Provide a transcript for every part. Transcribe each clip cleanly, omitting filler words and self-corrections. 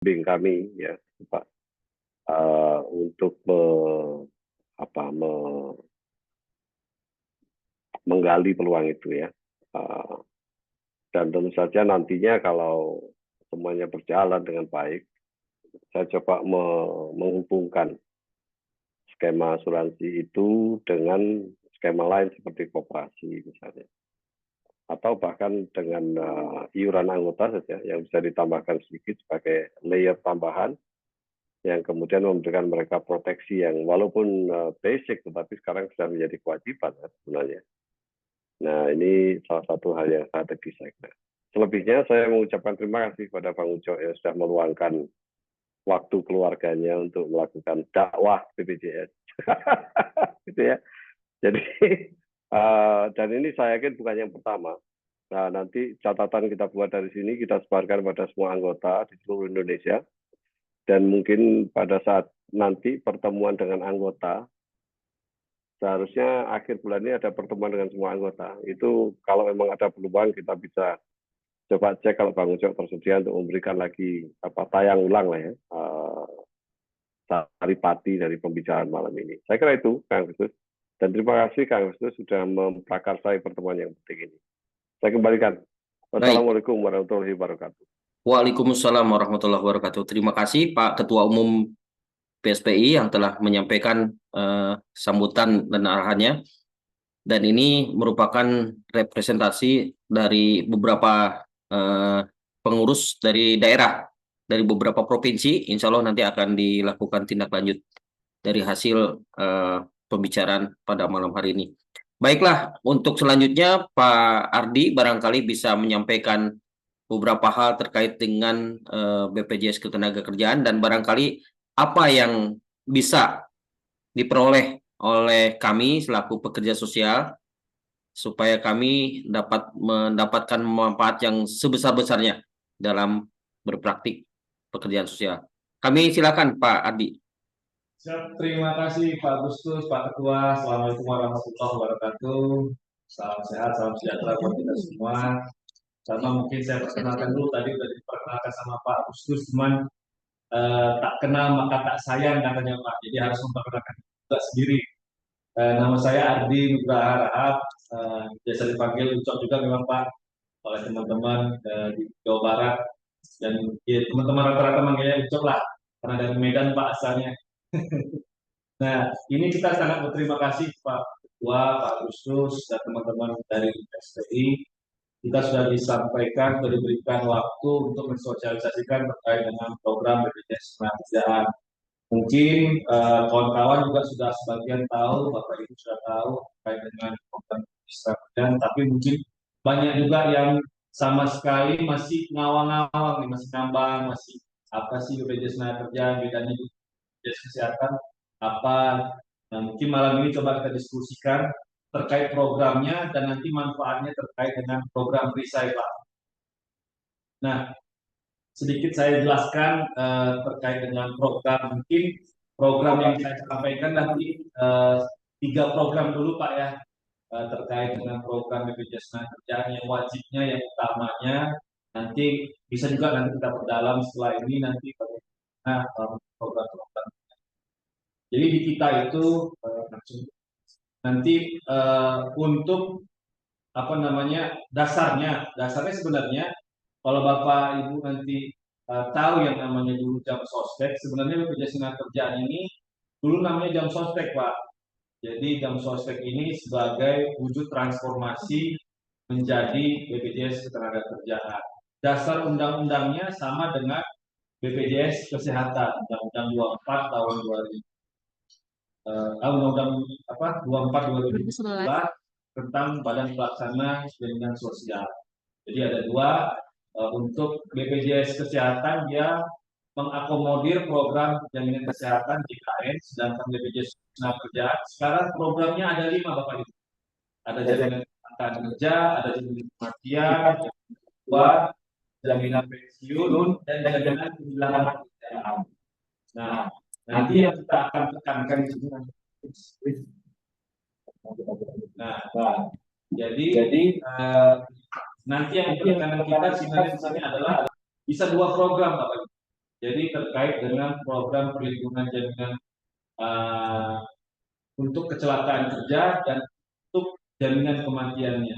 bimbing kami ya Pak, untuk menggali peluang itu ya. Dan tentu saja nantinya kalau semuanya berjalan dengan baik, saya coba menghubungkan skema asuransi itu dengan skema lain seperti koperasi misalnya, atau bahkan dengan iuran anggota saja yang bisa ditambahkan sedikit sebagai layer tambahan yang kemudian memberikan mereka proteksi yang walaupun basic tetapi sekarang sudah menjadi kewajiban sebenarnya. Nah, ini salah satu hal yang strategis saya kira. Selebihnya saya mengucapkan terima kasih kepada Bang Ujo yang sudah meluangkan waktu keluarganya untuk melakukan dakwah BPJS. Gitu ya. Jadi dan ini saya yakin bukan yang pertama. Nah, nanti catatan kita buat dari sini kita sebarkan pada semua anggota di seluruh Indonesia. Dan mungkin pada saat nanti pertemuan dengan anggota, seharusnya akhir bulan ini ada pertemuan dengan semua anggota. Itu kalau memang ada peluang kita bisa coba cek kalau Bang Ujo tersedia untuk memberikan lagi tayang ulang lah ya, saripati dari pembicaraan malam ini. Saya kira itu, Kang Agustus. Dan terima kasih Kang Agustus sudah memprakarsai pertemuan yang penting ini. Saya kembalikan. Wassalamualaikum warahmatullahi wabarakatuh. Waalaikumsalam warahmatullahi wabarakatuh. Terima kasih Pak Ketua Umum PSPI yang telah menyampaikan sambutan dan arahannya. Dan ini merupakan representasi dari beberapa pengurus dari daerah, dari beberapa provinsi. Insya Allah nanti akan dilakukan tindak lanjut dari hasil pembicaraan pada malam hari ini. Baiklah, untuk selanjutnya Pak Ardi barangkali bisa menyampaikan beberapa hal terkait dengan BPJS Ketenagakerjaan dan barangkali apa yang bisa diperoleh oleh kami selaku pekerja sosial supaya kami dapat mendapatkan manfaat yang sebesar-besarnya dalam berpraktik pekerjaan sosial. Kami silakan Pak Ardi. Siap, terima kasih Pak Agustus, Pak Ketua. Assalamualaikum warahmatullahi wabarakatuh. Salam sehat, salam sejahtera buat kita semua. Sama mungkin saya perkenalkan dulu, tadi sudah diperkenalkan sama Pak Agustus, cuman tak kenal maka tak sayang katanya Pak. Jadi harus memperkenalkan juga sendiri. Nama saya Ardi Nugraha Rahab, biasa dipanggil Ucok juga memang Pak oleh teman-teman di Jawa Barat, dan ya, teman-teman rata-rata manggilnya Ucok lah karena dari Medan Pak asalnya. Nah, ini kita sangat berterima kasih Pak Ketua, Pak Agustus, dan teman-teman dari SPI. Kita sudah disampaikan, sudah diberikan waktu untuk mensosialisasikan terkait dengan program BPJS Ketenagakerjaan. Mungkin kawan-kawan juga sudah sebagian tahu, Bapak Ibu sudah tahu terkait dengan program BPJS Ketenagakerjaan, tapi mungkin banyak juga yang sama sekali masih ngawang-ngawang, masih ngambang, masih apa sih BPJS Ketenagakerjaan, bedanya BPJS Kesehatan apa. Nah, mungkin malam ini coba kita diskusikan terkait programnya dan nanti manfaatnya terkait dengan program Perisai Pak. Nah, sedikit saya jelaskan terkait dengan program. Mungkin program yang saya sampaikan nanti 3 program dulu Pak ya, terkait dengan program BPJS Ketenagakerjaan yang wajibnya, yang utamanya. Nanti bisa juga nanti kita perdalam setelah ini nanti bagaimana program-program. Jadi di kita itu nanti untuk apa namanya dasarnya sebenarnya kalau Bapak Ibu nanti tahu yang namanya dulu jam sospek, sebenarnya BPJS Ketenagakerjaan ini dulu namanya jam sospek Pak. Jadi jam sospek ini sebagai wujud transformasi menjadi BPJS Ketenagakerjaan. Dasar undang-undangnya sama dengan BPJS Kesehatan, Undang-Undang 24 tahun 2000. Undang-Undang 24 2011 tentang Badan Pelaksana Jaminan Sosial. Jadi ada 2, untuk BPJS Kesehatan dia mengakomodir program jaminan kesehatan JKN, sedangkan BPJS Ketenagakerjaan sekarang programnya ada 5 Bapak Ibu. Ada jaminan kesehatan kerja, ada jaminan kematian, jaminan pensiun, dan jaminan kehilangan pekerjaan. Nah, nanti yang kita akan tekankan di sini. Nah, jadi nanti yang ditekankan kita sebenarnya di sini adalah bisa 2 program Bapak Ibu. Jadi terkait dengan program perlindungan jaminan uh, untuk kecelakaan kerja dan untuk jaminan kematiannya.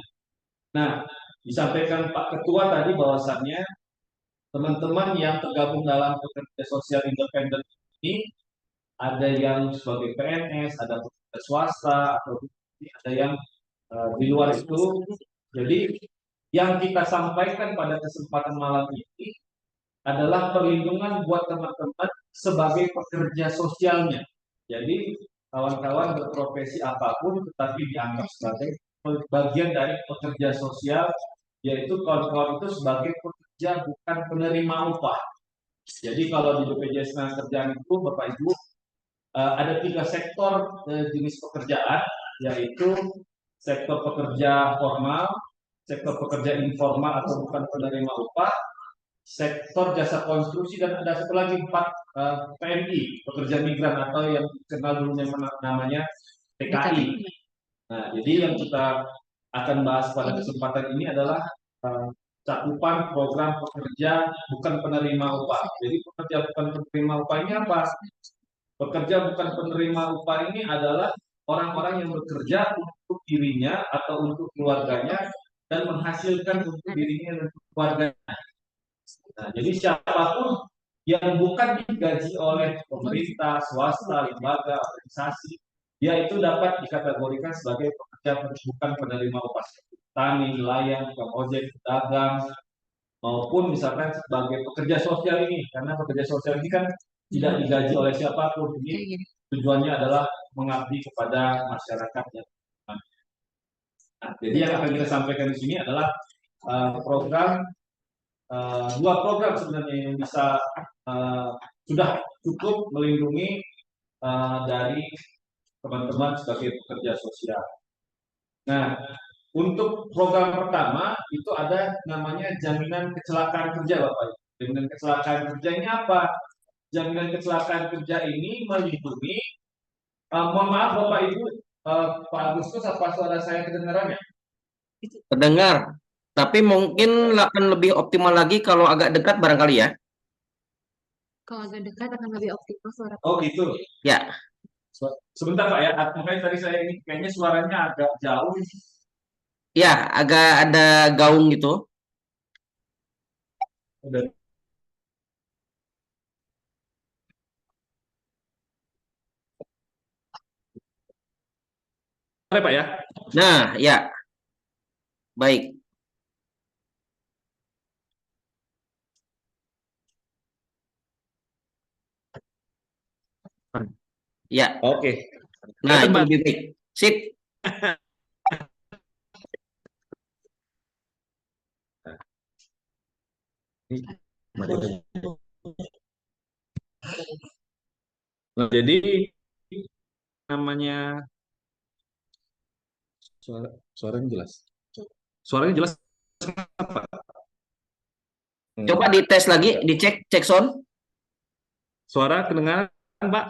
Nah, disampaikan Pak Ketua tadi bahwasannya teman-teman yang tergabung dalam pekerja sosial independen ini ada yang sebagai PNS, ada pekerja swasta, atau ada yang di luar itu. Jadi yang kita sampaikan pada kesempatan malam ini adalah perlindungan buat teman-teman sebagai pekerja sosialnya. Jadi kawan-kawan berprofesi apapun tetapi dianggap sebagai bagian dari pekerja sosial, yaitu kawan-kawan itu sebagai pekerja bukan penerima upah. Jadi kalau di BPJS Ketenagakerjaan itu Bapak Ibu ada 3 sektor jenis pekerjaan, yaitu sektor pekerja formal, sektor pekerja informal atau bukan penerima upah, sektor jasa konstruksi, dan ada satu lagi 4 PMI, pekerja migran atau yang dikenal dulunya namanya PKI. Nah, jadi yang kita akan bahas pada kesempatan ini adalah cakupan program pekerja bukan penerima upah. Jadi pekerja bukan penerima upah ini apa? Pekerja bukan penerima upah ini adalah orang-orang yang bekerja untuk dirinya atau untuk keluarganya dan menghasilkan untuk dirinya dan untuk keluarganya. Nah, jadi siapapun yang bukan digaji oleh pemerintah, swasta, lembaga, organisasi, dia itu dapat dikategorikan sebagai pekerja bukan penerima upah. Tani, nelayan, tukang ojek, pedagang, maupun misalkan sebagai pekerja sosial ini, karena pekerja sosial ini kan tidak digaji oleh siapapun. Ini tujuannya adalah mengabdi kepada masyarakat. Nah, jadi yang akan kita sampaikan di sini adalah program 2 program sebenarnya yang bisa sudah cukup melindungi dari teman-teman sebagai pekerja sosial. Nah, untuk program pertama itu ada namanya jaminan kecelakaan kerja, Bapak Ibu. Jaminan kecelakaan kerja ini apa? Jaminan kecelakaan kerja ini melindungi, mohon maaf Bapak Ibu, Pak Agustus, apa suara saya kedengaran ya? Terdengar, tapi mungkin akan lebih optimal lagi kalau agak dekat barangkali ya. Kalau agak dekat akan lebih optimal suara. Oh gitu. Ya. Sebentar Pak ya, makanya tadi saya ini kayaknya suaranya agak jauh. Ya, agak ada gaung gitu. Udah. Boleh Pak ya? Nah, ya. Baik. Ya. Oke. Nah, itu lebih baik. Sip. Nah, jadi namanya suaranya jelas. Suaranya jelas apa? Coba dites lagi, dicek, cek sound. Suara kedengaran, Pak?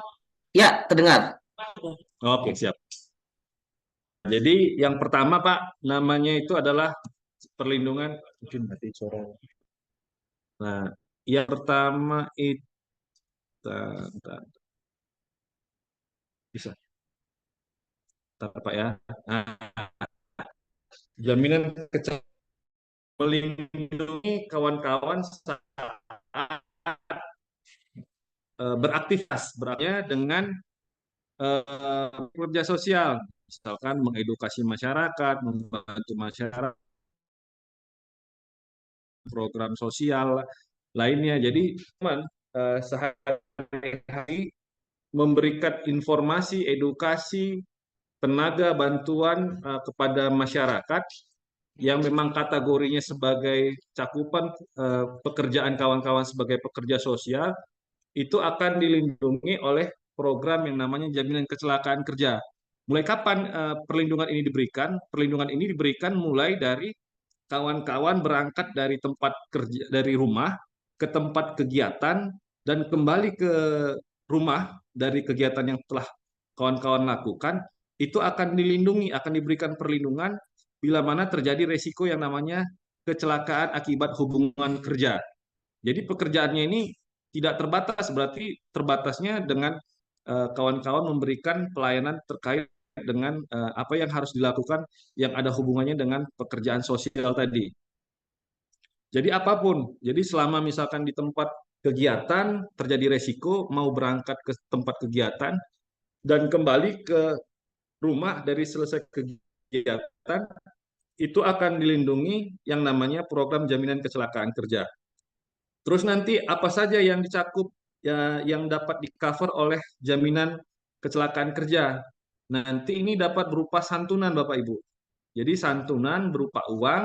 Ya, terdengar. Oke, siap. Jadi yang pertama, Pak, namanya itu adalah perlindungan. Mungkin mati suara. Nah, yang pertama itu bisa. Pak ya. Nah, jaminan kecelakaan melindungi kawan-kawan saat beraktivitas beraknya dengan kerja sosial, misalkan mengedukasi masyarakat, membantu masyarakat, program sosial lainnya. Jadi teman sehari-hari memberikan informasi, edukasi, tenaga bantuan kepada masyarakat yang memang kategorinya sebagai cakupan pekerjaan kawan-kawan sebagai pekerja sosial, itu akan dilindungi oleh program yang namanya jaminan kecelakaan kerja. Mulai kapan perlindungan ini diberikan? Perlindungan ini diberikan mulai dari kawan-kawan berangkat dari tempat kerja, dari rumah ke tempat kegiatan dan kembali ke rumah dari kegiatan yang telah kawan-kawan lakukan, itu akan dilindungi, akan diberikan perlindungan bila mana terjadi resiko yang namanya kecelakaan akibat hubungan kerja. Jadi pekerjaannya ini tidak terbatas, berarti terbatasnya dengan kawan-kawan memberikan pelayanan terkait dengan apa yang harus dilakukan yang ada hubungannya dengan pekerjaan sosial tadi. Jadi apapun, jadi selama misalkan di tempat kegiatan terjadi resiko mau berangkat ke tempat kegiatan dan kembali ke rumah dari selesai kegiatan itu akan dilindungi yang namanya program jaminan kecelakaan kerja. Terus nanti apa saja yang dicakup ya yang dapat di-cover oleh jaminan kecelakaan kerja. Nanti ini dapat berupa santunan Bapak Ibu. Jadi santunan berupa uang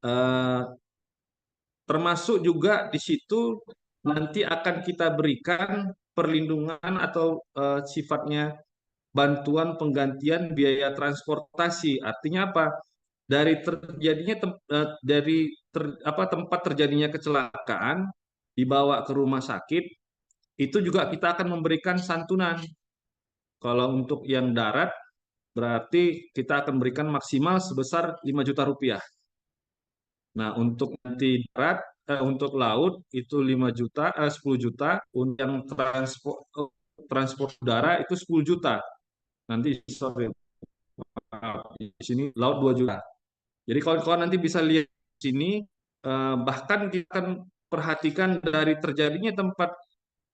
eh, termasuk juga di situ nanti akan kita berikan perlindungan atau sifatnya bantuan penggantian biaya transportasi. Artinya apa? Dari terjadinya tempat terjadinya kecelakaan dibawa ke rumah sakit itu juga kita akan memberikan santunan. Kalau untuk yang darat berarti kita akan berikan maksimal sebesar 5 juta rupiah. Nah, untuk nanti darat untuk laut itu 5 juta 10 juta, untuk yang transport udara itu 10 juta. Nanti sorry, di sini laut 2 juta. Jadi kawan-kawan nanti bisa lihat di sini, bahkan kita akan perhatikan dari terjadinya tempat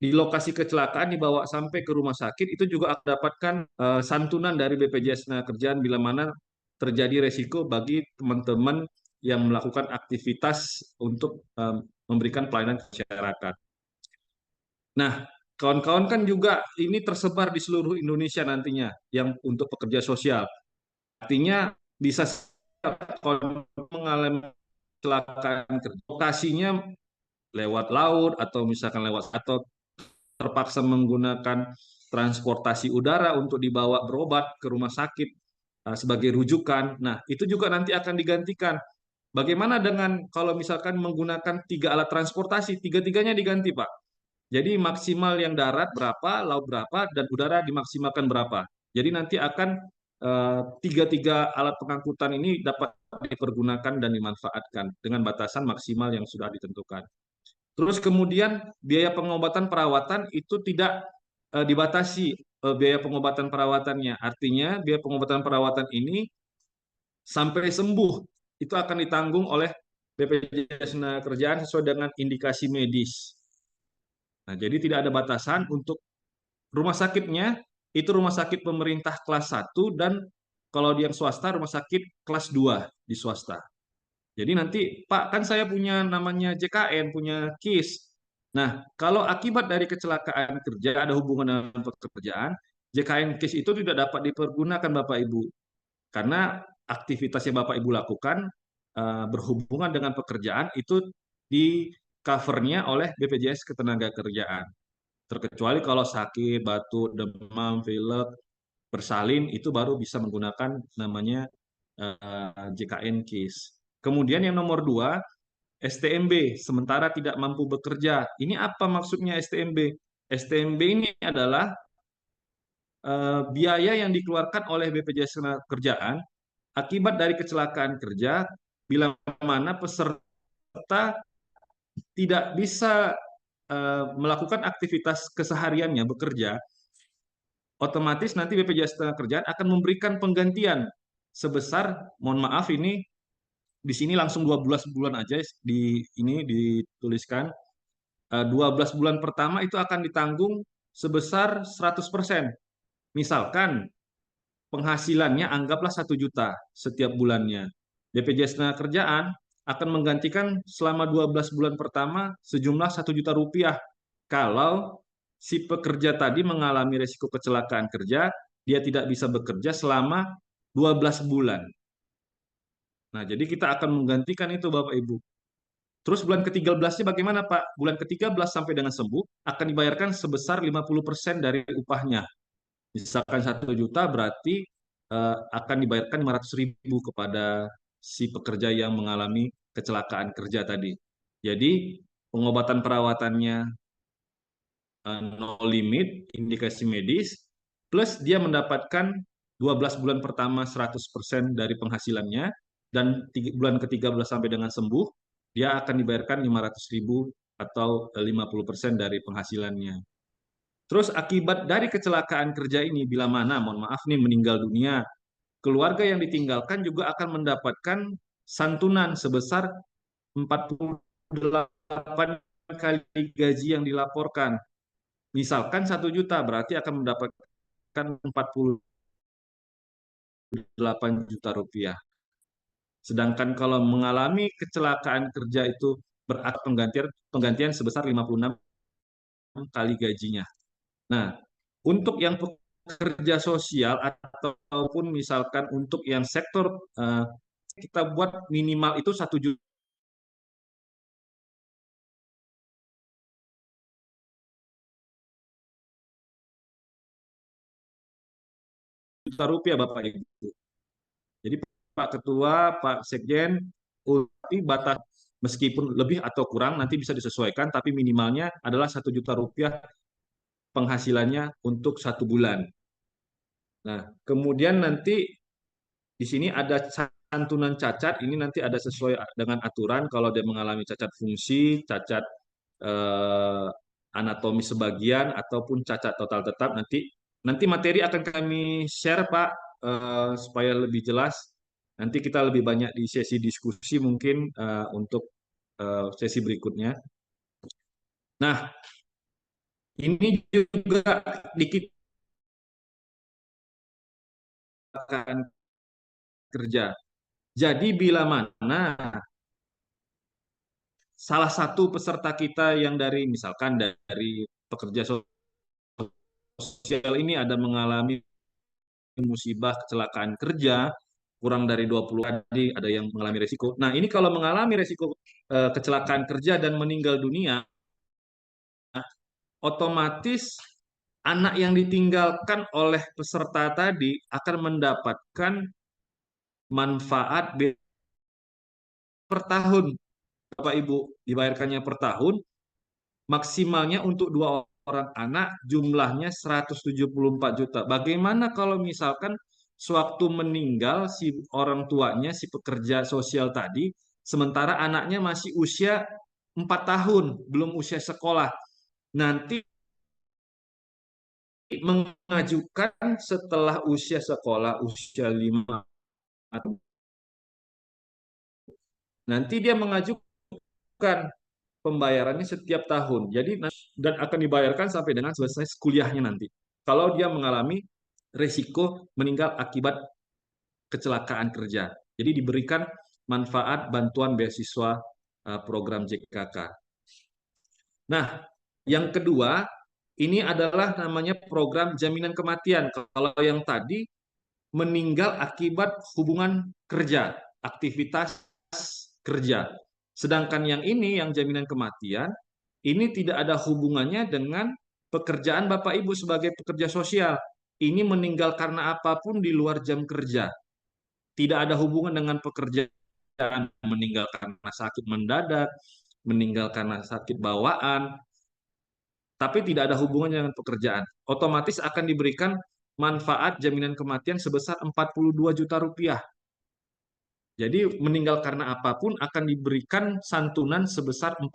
di lokasi kecelakaan dibawa sampai ke rumah sakit, itu juga akan dapatkan santunan dari BPJS Tenagakerjaan bila mana terjadi resiko bagi teman-teman yang melakukan aktivitas untuk memberikan pelayanan masyarakat. Nah, kawan-kawan kan juga ini tersebar di seluruh Indonesia nantinya yang untuk pekerja sosial. Artinya bisa kalau mengalami kecelakaan kerja, lokasinya lewat laut atau misalkan lewat atau terpaksa menggunakan transportasi udara untuk dibawa berobat ke rumah sakit sebagai rujukan. Nah, itu juga nanti akan digantikan. Bagaimana dengan kalau misalkan menggunakan 3 alat transportasi, tiga-tiganya diganti, Pak. Jadi maksimal yang darat berapa, laut berapa, dan udara dimaksimalkan berapa. Jadi nanti akan tiga-tiga alat pengangkutan ini dapat dipergunakan dan dimanfaatkan dengan batasan maksimal yang sudah ditentukan. Terus kemudian biaya pengobatan perawatan itu tidak dibatasi biaya pengobatan perawatannya. Artinya biaya pengobatan perawatan ini sampai sembuh itu akan ditanggung oleh BPJS Tenagakerjaan sesuai dengan indikasi medis. Nah, jadi tidak ada batasan untuk rumah sakitnya, itu rumah sakit pemerintah kelas 1 dan kalau yang swasta rumah sakit kelas 2 di swasta. Jadi nanti, Pak, kan saya punya namanya JKN, punya KIS. Nah, kalau akibat dari kecelakaan kerja ada hubungan dengan pekerjaan, JKN KIS itu tidak dapat dipergunakan Bapak Ibu. Karena aktivitas yang Bapak Ibu lakukan berhubungan dengan pekerjaan itu di covernya oleh BPJS Ketenagakerjaan. Terkecuali kalau sakit, batuk, demam, pilek, bersalin, itu baru bisa menggunakan namanya JKN KIS. Kemudian yang nomor 2, STMB, sementara tidak mampu bekerja. Ini apa maksudnya STMB? STMB ini adalah biaya yang dikeluarkan oleh BPJS Ketenagakerjaan akibat dari kecelakaan kerja bila mana peserta tidak bisa melakukan aktivitas kesehariannya bekerja, otomatis nanti BPJS Ketenagakerjaan akan memberikan penggantian sebesar, mohon maaf ini di sini langsung 12 bulan aja di ini dituliskan 12 bulan pertama itu akan ditanggung sebesar 100%. Misalkan penghasilannya anggaplah 1 juta setiap bulannya. BPJS Tenagakerjaan akan menggantikan selama 12 bulan pertama sejumlah 1 juta rupiah kalau si pekerja tadi mengalami risiko kecelakaan kerja, dia tidak bisa bekerja selama 12 bulan. Nah, jadi kita akan menggantikan itu Bapak Ibu. Terus bulan ke-13-nya bagaimana Pak? Bulan ke-13 sampai dengan sembuh akan dibayarkan sebesar 50% dari upahnya. Misalkan 1 juta berarti akan dibayarkan 500.000 kepada si pekerja yang mengalami kecelakaan kerja tadi. Jadi pengobatan perawatannya no limit, indikasi medis, plus dia mendapatkan 12 bulan pertama 100% dari penghasilannya, dan bulan ke-13 sampai dengan sembuh, dia akan dibayarkan 500.000 atau 50% dari penghasilannya. Terus akibat dari kecelakaan kerja ini, bila mana, mohon maaf nih, meninggal dunia, keluarga yang ditinggalkan juga akan mendapatkan santunan sebesar 48 kali gaji yang dilaporkan. Misalkan 1 juta, berarti akan mendapatkan 48 juta rupiah. Sedangkan kalau mengalami kecelakaan kerja itu berarti penggantian sebesar 56 kali gajinya. Nah, untuk yang pekerja sosial ataupun misalkan untuk yang sektor kita buat minimal itu 1 juta rupiah Bapak Ibu. Jadi Pak Ketua, Pak Sekjen, batas meskipun lebih atau kurang nanti bisa disesuaikan, tapi minimalnya adalah 1 juta rupiah penghasilannya untuk 1 bulan. Nah, kemudian nanti di sini ada santunan cacat, ini nanti ada sesuai dengan aturan kalau dia mengalami cacat fungsi, cacat eh, anatomi sebagian, ataupun cacat total tetap. Nanti materi akan kami share Pak, supaya lebih jelas. Nanti kita lebih banyak di sesi diskusi mungkin untuk sesi berikutnya. Nah, ini juga dikit akan kerja. Jadi bila mana salah satu peserta kita yang dari misalkan dari pekerja sosial ini ada mengalami musibah kecelakaan kerja kurang dari 20 tadi ada yang mengalami resiko. Nah, ini kalau mengalami resiko kecelakaan kerja dan meninggal dunia, otomatis anak yang ditinggalkan oleh peserta tadi akan mendapatkan manfaat per tahun. Bapak Ibu, dibayarkannya per tahun, maksimalnya untuk 2 orang anak jumlahnya 174 juta. Bagaimana kalau misalkan sewaktu meninggal si orang tuanya, si pekerja sosial tadi, sementara anaknya masih usia 4 tahun, belum usia sekolah. Nanti mengajukan setelah usia sekolah, usia 5, nanti dia mengajukan pembayarannya setiap tahun. Jadi dan akan dibayarkan sampai dengan selesai kuliahnya nanti. Kalau dia mengalami resiko meninggal akibat kecelakaan kerja. Jadi diberikan manfaat bantuan beasiswa program JKK. Nah, yang kedua ini adalah namanya program jaminan kematian. Kalau yang tadi meninggal akibat hubungan kerja, aktivitas kerja. Sedangkan yang ini, yang jaminan kematian, ini tidak ada hubungannya dengan pekerjaan Bapak Ibu sebagai pekerja sosial. Ini meninggal karena apapun di luar jam kerja. Tidak ada hubungan dengan pekerjaan, meninggal karena sakit mendadak, meninggal karena sakit bawaan, tapi tidak ada hubungannya dengan pekerjaan. Otomatis akan diberikan manfaat jaminan kematian sebesar 42 juta rupiah. Jadi meninggal karena apapun akan diberikan santunan sebesar 42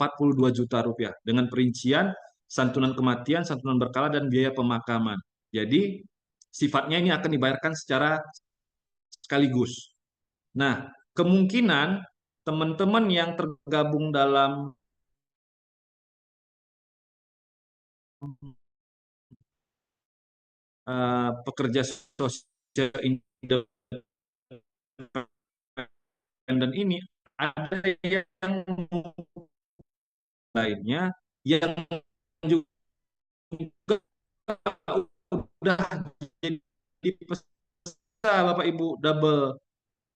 juta rupiah dengan perincian santunan kematian, santunan berkala, dan biaya pemakaman. Jadi sifatnya ini akan dibayarkan secara sekaligus. Nah, kemungkinan teman-teman yang tergabung dalam pekerja sosial independen ini ada yang lainnya yang juga udah jadi peserta Bapak Ibu double,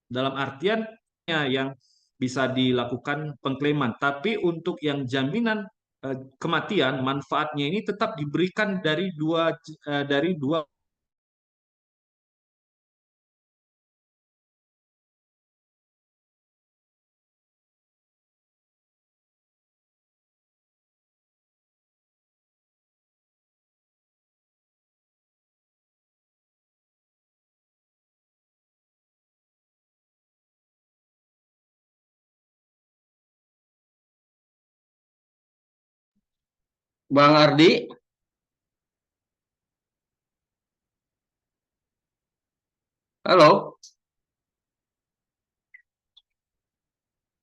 dalam artian yang bisa dilakukan pengklaiman, tapi untuk yang jaminan kematian manfaatnya ini tetap diberikan dari dua Bang Ardi. Halo.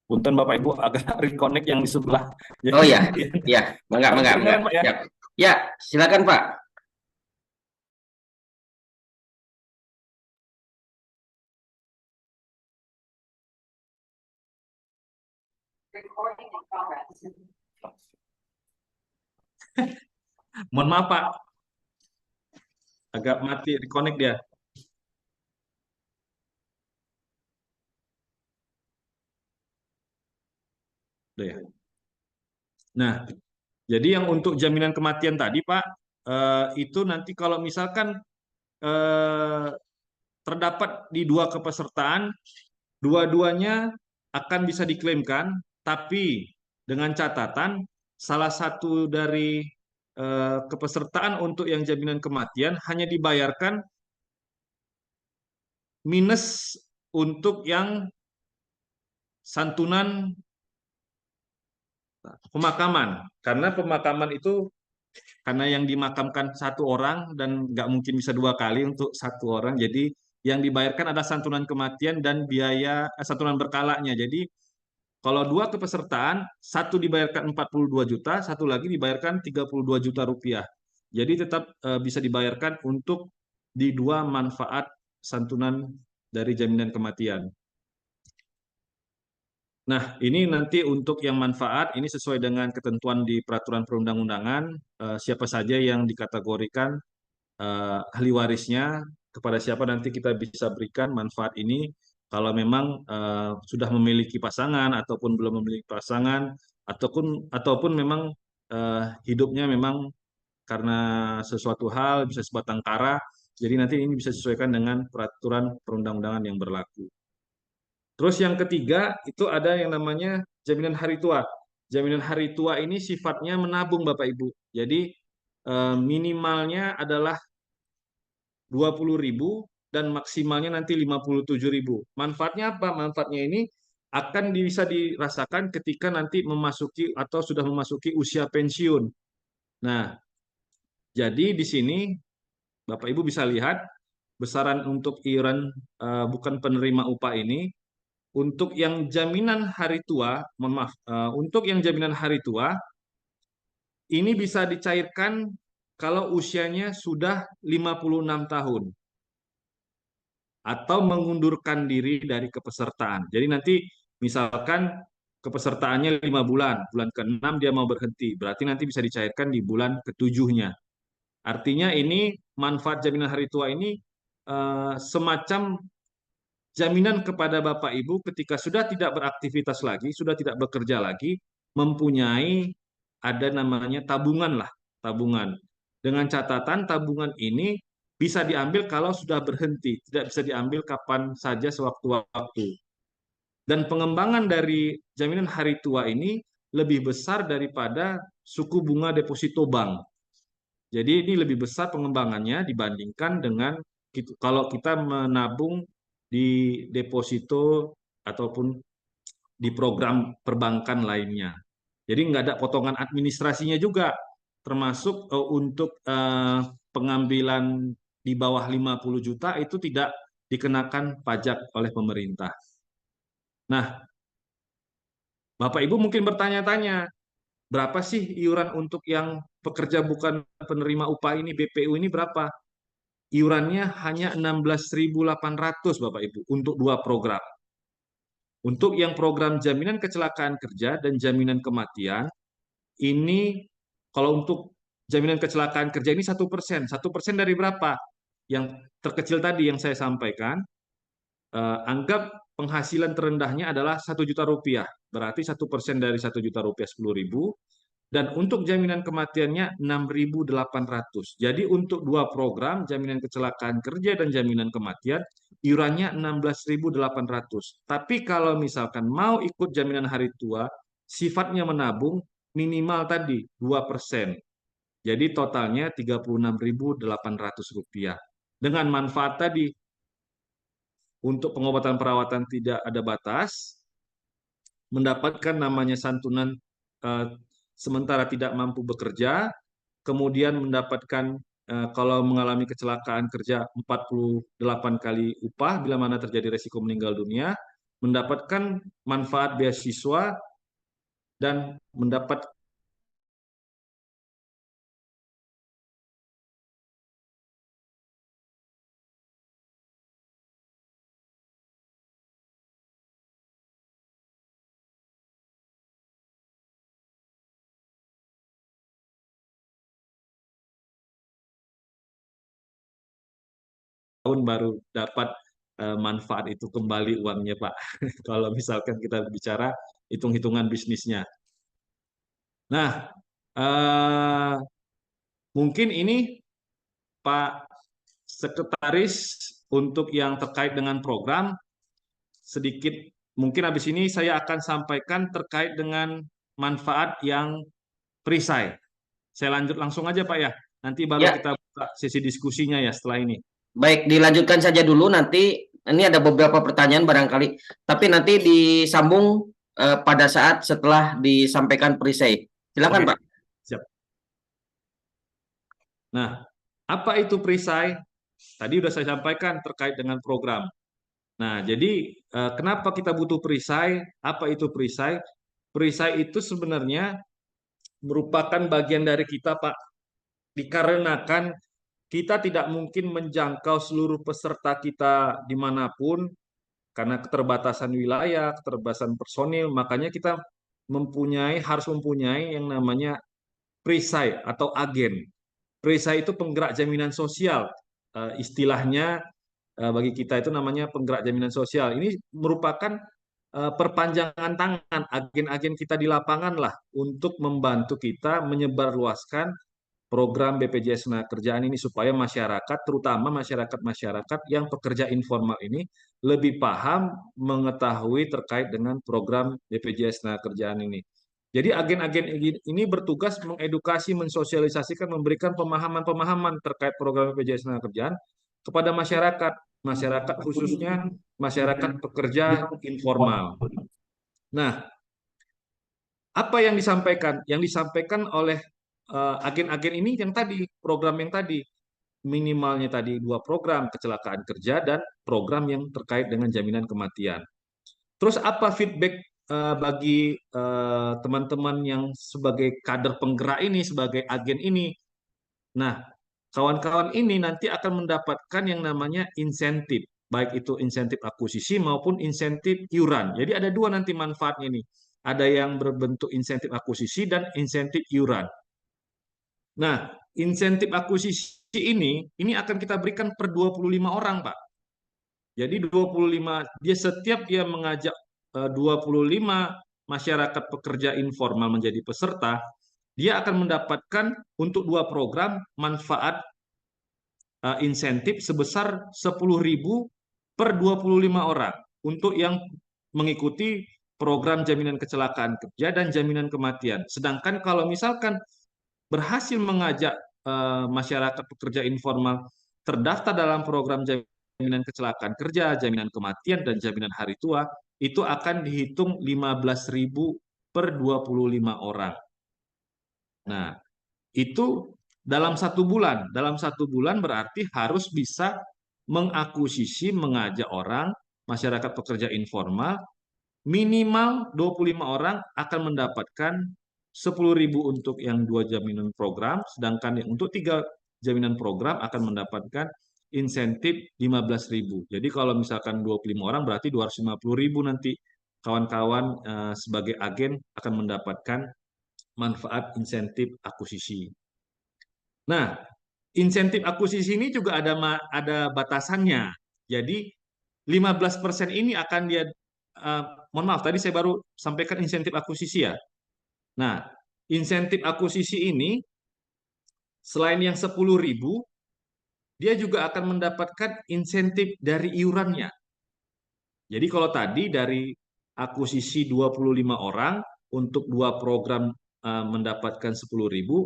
Punten Bapak Ibu agak reconnect yang di sebelah. Oh ya, ya, enggak, Kedengaran, Pak, ya? Siap. Ya, silakan Pak. Mohon maaf Pak, agak mati reconnect dia. Udah ya. Nah, jadi yang untuk jaminan kematian tadi Pak, itu nanti kalau misalkan eh, terdapat di dua kepesertaan, dua-duanya akan bisa diklaimkan, tapi dengan catatan salah satu dari kepesertaan untuk yang jaminan kematian hanya dibayarkan minus untuk yang santunan pemakaman. Karena pemakaman itu karena yang dimakamkan satu orang dan nggak mungkin bisa dua kali untuk satu orang. Jadi yang dibayarkan ada santunan kematian dan biaya santunan berkalanya. Jadi kalau dua kepesertaan, satu dibayarkan 42 juta, satu lagi dibayarkan 32 juta rupiah. Jadi tetap bisa dibayarkan untuk di dua manfaat santunan dari jaminan kematian. Nah, ini nanti untuk yang manfaat, ini sesuai dengan ketentuan di peraturan perundang-undangan, siapa saja yang dikategorikan ahli warisnya, kepada siapa nanti kita bisa berikan manfaat ini, kalau memang sudah memiliki pasangan, ataupun belum memiliki pasangan, ataupun memang hidupnya memang karena sesuatu hal, bisa sebatang kara, jadi nanti ini bisa disesuaikan dengan peraturan perundang-undangan yang berlaku. Terus yang ketiga itu ada yang namanya jaminan hari tua. Jaminan hari tua ini sifatnya menabung Bapak Ibu. Jadi minimalnya adalah 20.000 dan maksimalnya nanti 57.000. Manfaatnya apa? Manfaatnya ini akan bisa dirasakan ketika nanti memasuki atau sudah memasuki usia pensiun. Nah, jadi di sini Bapak Ibu bisa lihat besaran untuk iuran bukan penerima upah ini. Untuk yang jaminan hari tua, mohon maaf, untuk yang jaminan hari tua, ini bisa dicairkan kalau usianya sudah 56 tahun atau mengundurkan diri dari kepesertaan. Jadi nanti misalkan kepesertaannya 5 bulan, bulan ke-6 dia mau berhenti, berarti nanti bisa dicairkan di bulan ke-7-nya. Artinya ini manfaat jaminan hari tua ini semacam jaminan kepada Bapak Ibu ketika sudah tidak beraktivitas lagi, sudah tidak bekerja lagi, mempunyai ada namanya tabungan lah, tabungan. Dengan catatan tabungan ini bisa diambil kalau sudah berhenti, tidak bisa diambil kapan saja sewaktu-waktu. Dan pengembangan dari jaminan hari tua ini lebih besar daripada suku bunga deposito bank. Jadi ini lebih besar pengembangannya dibandingkan dengan kalau kita menabung di deposito ataupun di program perbankan lainnya. Jadi nggak ada potongan administrasinya juga, termasuk untuk pengambilan di bawah 50 juta itu tidak dikenakan pajak oleh pemerintah. Nah, Bapak Ibu mungkin bertanya-tanya, berapa sih iuran untuk yang pekerja bukan penerima upah ini, BPU ini berapa? Iurannya hanya 16.800 Bapak Ibu untuk dua program. Untuk yang program jaminan kecelakaan kerja dan jaminan kematian, ini kalau untuk jaminan kecelakaan kerja ini 1%. 1% dari berapa? Yang terkecil tadi yang saya sampaikan, anggap penghasilan terendahnya adalah 1 juta rupiah. Berarti 1% dari 1 juta rupiah 10.000. Dan untuk jaminan kematiannya 6.800. Jadi untuk dua program, jaminan kecelakaan kerja dan jaminan kematian, iurannya 16.800. Tapi kalau misalkan mau ikut jaminan hari tua, sifatnya menabung, minimal tadi 2%. Jadi totalnya 36.800 rupiah. Dengan manfaat tadi, untuk pengobatan perawatan tidak ada batas, mendapatkan namanya santunan sementara tidak mampu bekerja, kemudian mendapatkan kalau mengalami kecelakaan kerja 48 kali upah bila mana terjadi resiko meninggal dunia, mendapatkan manfaat beasiswa dan mendapat tahun baru dapat manfaat itu kembali uangnya, Pak. Kalau misalkan kita bicara hitung-hitungan bisnisnya. Nah, mungkin ini Pak Sekretaris untuk yang terkait dengan program, sedikit mungkin habis ini saya akan sampaikan terkait dengan manfaat yang perisai. Saya lanjut langsung aja Pak ya. Nanti baru Ya, kita buka sesi diskusinya ya setelah ini. baik, dilanjutkan saja dulu nanti. Ini ada beberapa pertanyaan barangkali, tapi nanti disambung pada saat setelah disampaikan perisai. Silakan, Oke, Pak. siap. Nah, apa itu perisai? Tadi sudah saya sampaikan terkait dengan program. Nah, jadi kenapa kita butuh perisai? Apa itu perisai? Perisai itu sebenarnya merupakan bagian dari kita, Pak. Dikarenakan kita tidak mungkin menjangkau seluruh peserta kita dimanapun karena keterbatasan wilayah, keterbatasan personil, makanya kita harus mempunyai yang namanya perisai atau agen. Perisai itu penggerak jaminan sosial, istilahnya bagi kita itu namanya penggerak jaminan sosial. Ini merupakan perpanjangan tangan agen-agen kita di lapangan lah untuk membantu kita menyebarluaskan program BPJS Ketenagakerjaan ini supaya masyarakat, terutama masyarakat-masyarakat yang pekerja informal ini lebih paham mengetahui terkait dengan program BPJS Ketenagakerjaan ini. Jadi agen-agen ini bertugas mengedukasi, mensosialisasikan, memberikan pemahaman-pemahaman terkait program BPJS Ketenagakerjaan kepada masyarakat khususnya masyarakat pekerja informal. Nah, apa yang disampaikan? Yang disampaikan oleh agen-agen ini yang tadi, program yang tadi, minimalnya tadi 2 program, kecelakaan kerja dan program yang terkait dengan jaminan kematian. Terus apa feedback bagi teman-teman yang sebagai kader penggerak ini, sebagai agen ini? Nah, kawan-kawan ini nanti akan mendapatkan yang namanya insentif, baik itu insentif akuisisi maupun insentif iuran. Jadi ada 2 nanti manfaatnya ini. Ada yang berbentuk insentif akuisisi dan insentif iuran. Nah, insentif akuisisi ini akan kita berikan per 25 orang, Pak. Jadi 25, dia mengajak 25 masyarakat pekerja informal menjadi peserta, dia akan mendapatkan untuk 2 program manfaat insentif sebesar 10.000 per 25 orang untuk yang mengikuti program jaminan kecelakaan kerja dan jaminan kematian. Sedangkan kalau misalkan berhasil mengajak masyarakat pekerja informal terdaftar dalam program jaminan kecelakaan kerja, jaminan kematian, dan jaminan hari tua, itu akan dihitung 15.000 per 25 orang. Nah, itu dalam 1 bulan. Dalam 1 bulan berarti harus bisa mengakuisisi, mengajak orang, masyarakat pekerja informal, minimal 25 orang akan mendapatkan 10.000 untuk yang 2 jaminan program, sedangkan yang untuk 3 jaminan program akan mendapatkan insentif 15.000. Jadi kalau misalkan 25 orang berarti 250.000 nanti kawan-kawan sebagai agen akan mendapatkan manfaat insentif akuisisi. Nah, insentif akuisisi ini juga ada batasannya. Jadi 15% ini akan dia mohon maaf tadi saya baru sampaikan insentif akuisisi ya. Nah, insentif akuisisi ini selain yang 10.000, dia juga akan mendapatkan insentif dari iurannya. Jadi kalau tadi dari akuisisi 25 orang untuk 2 program mendapatkan 10.000,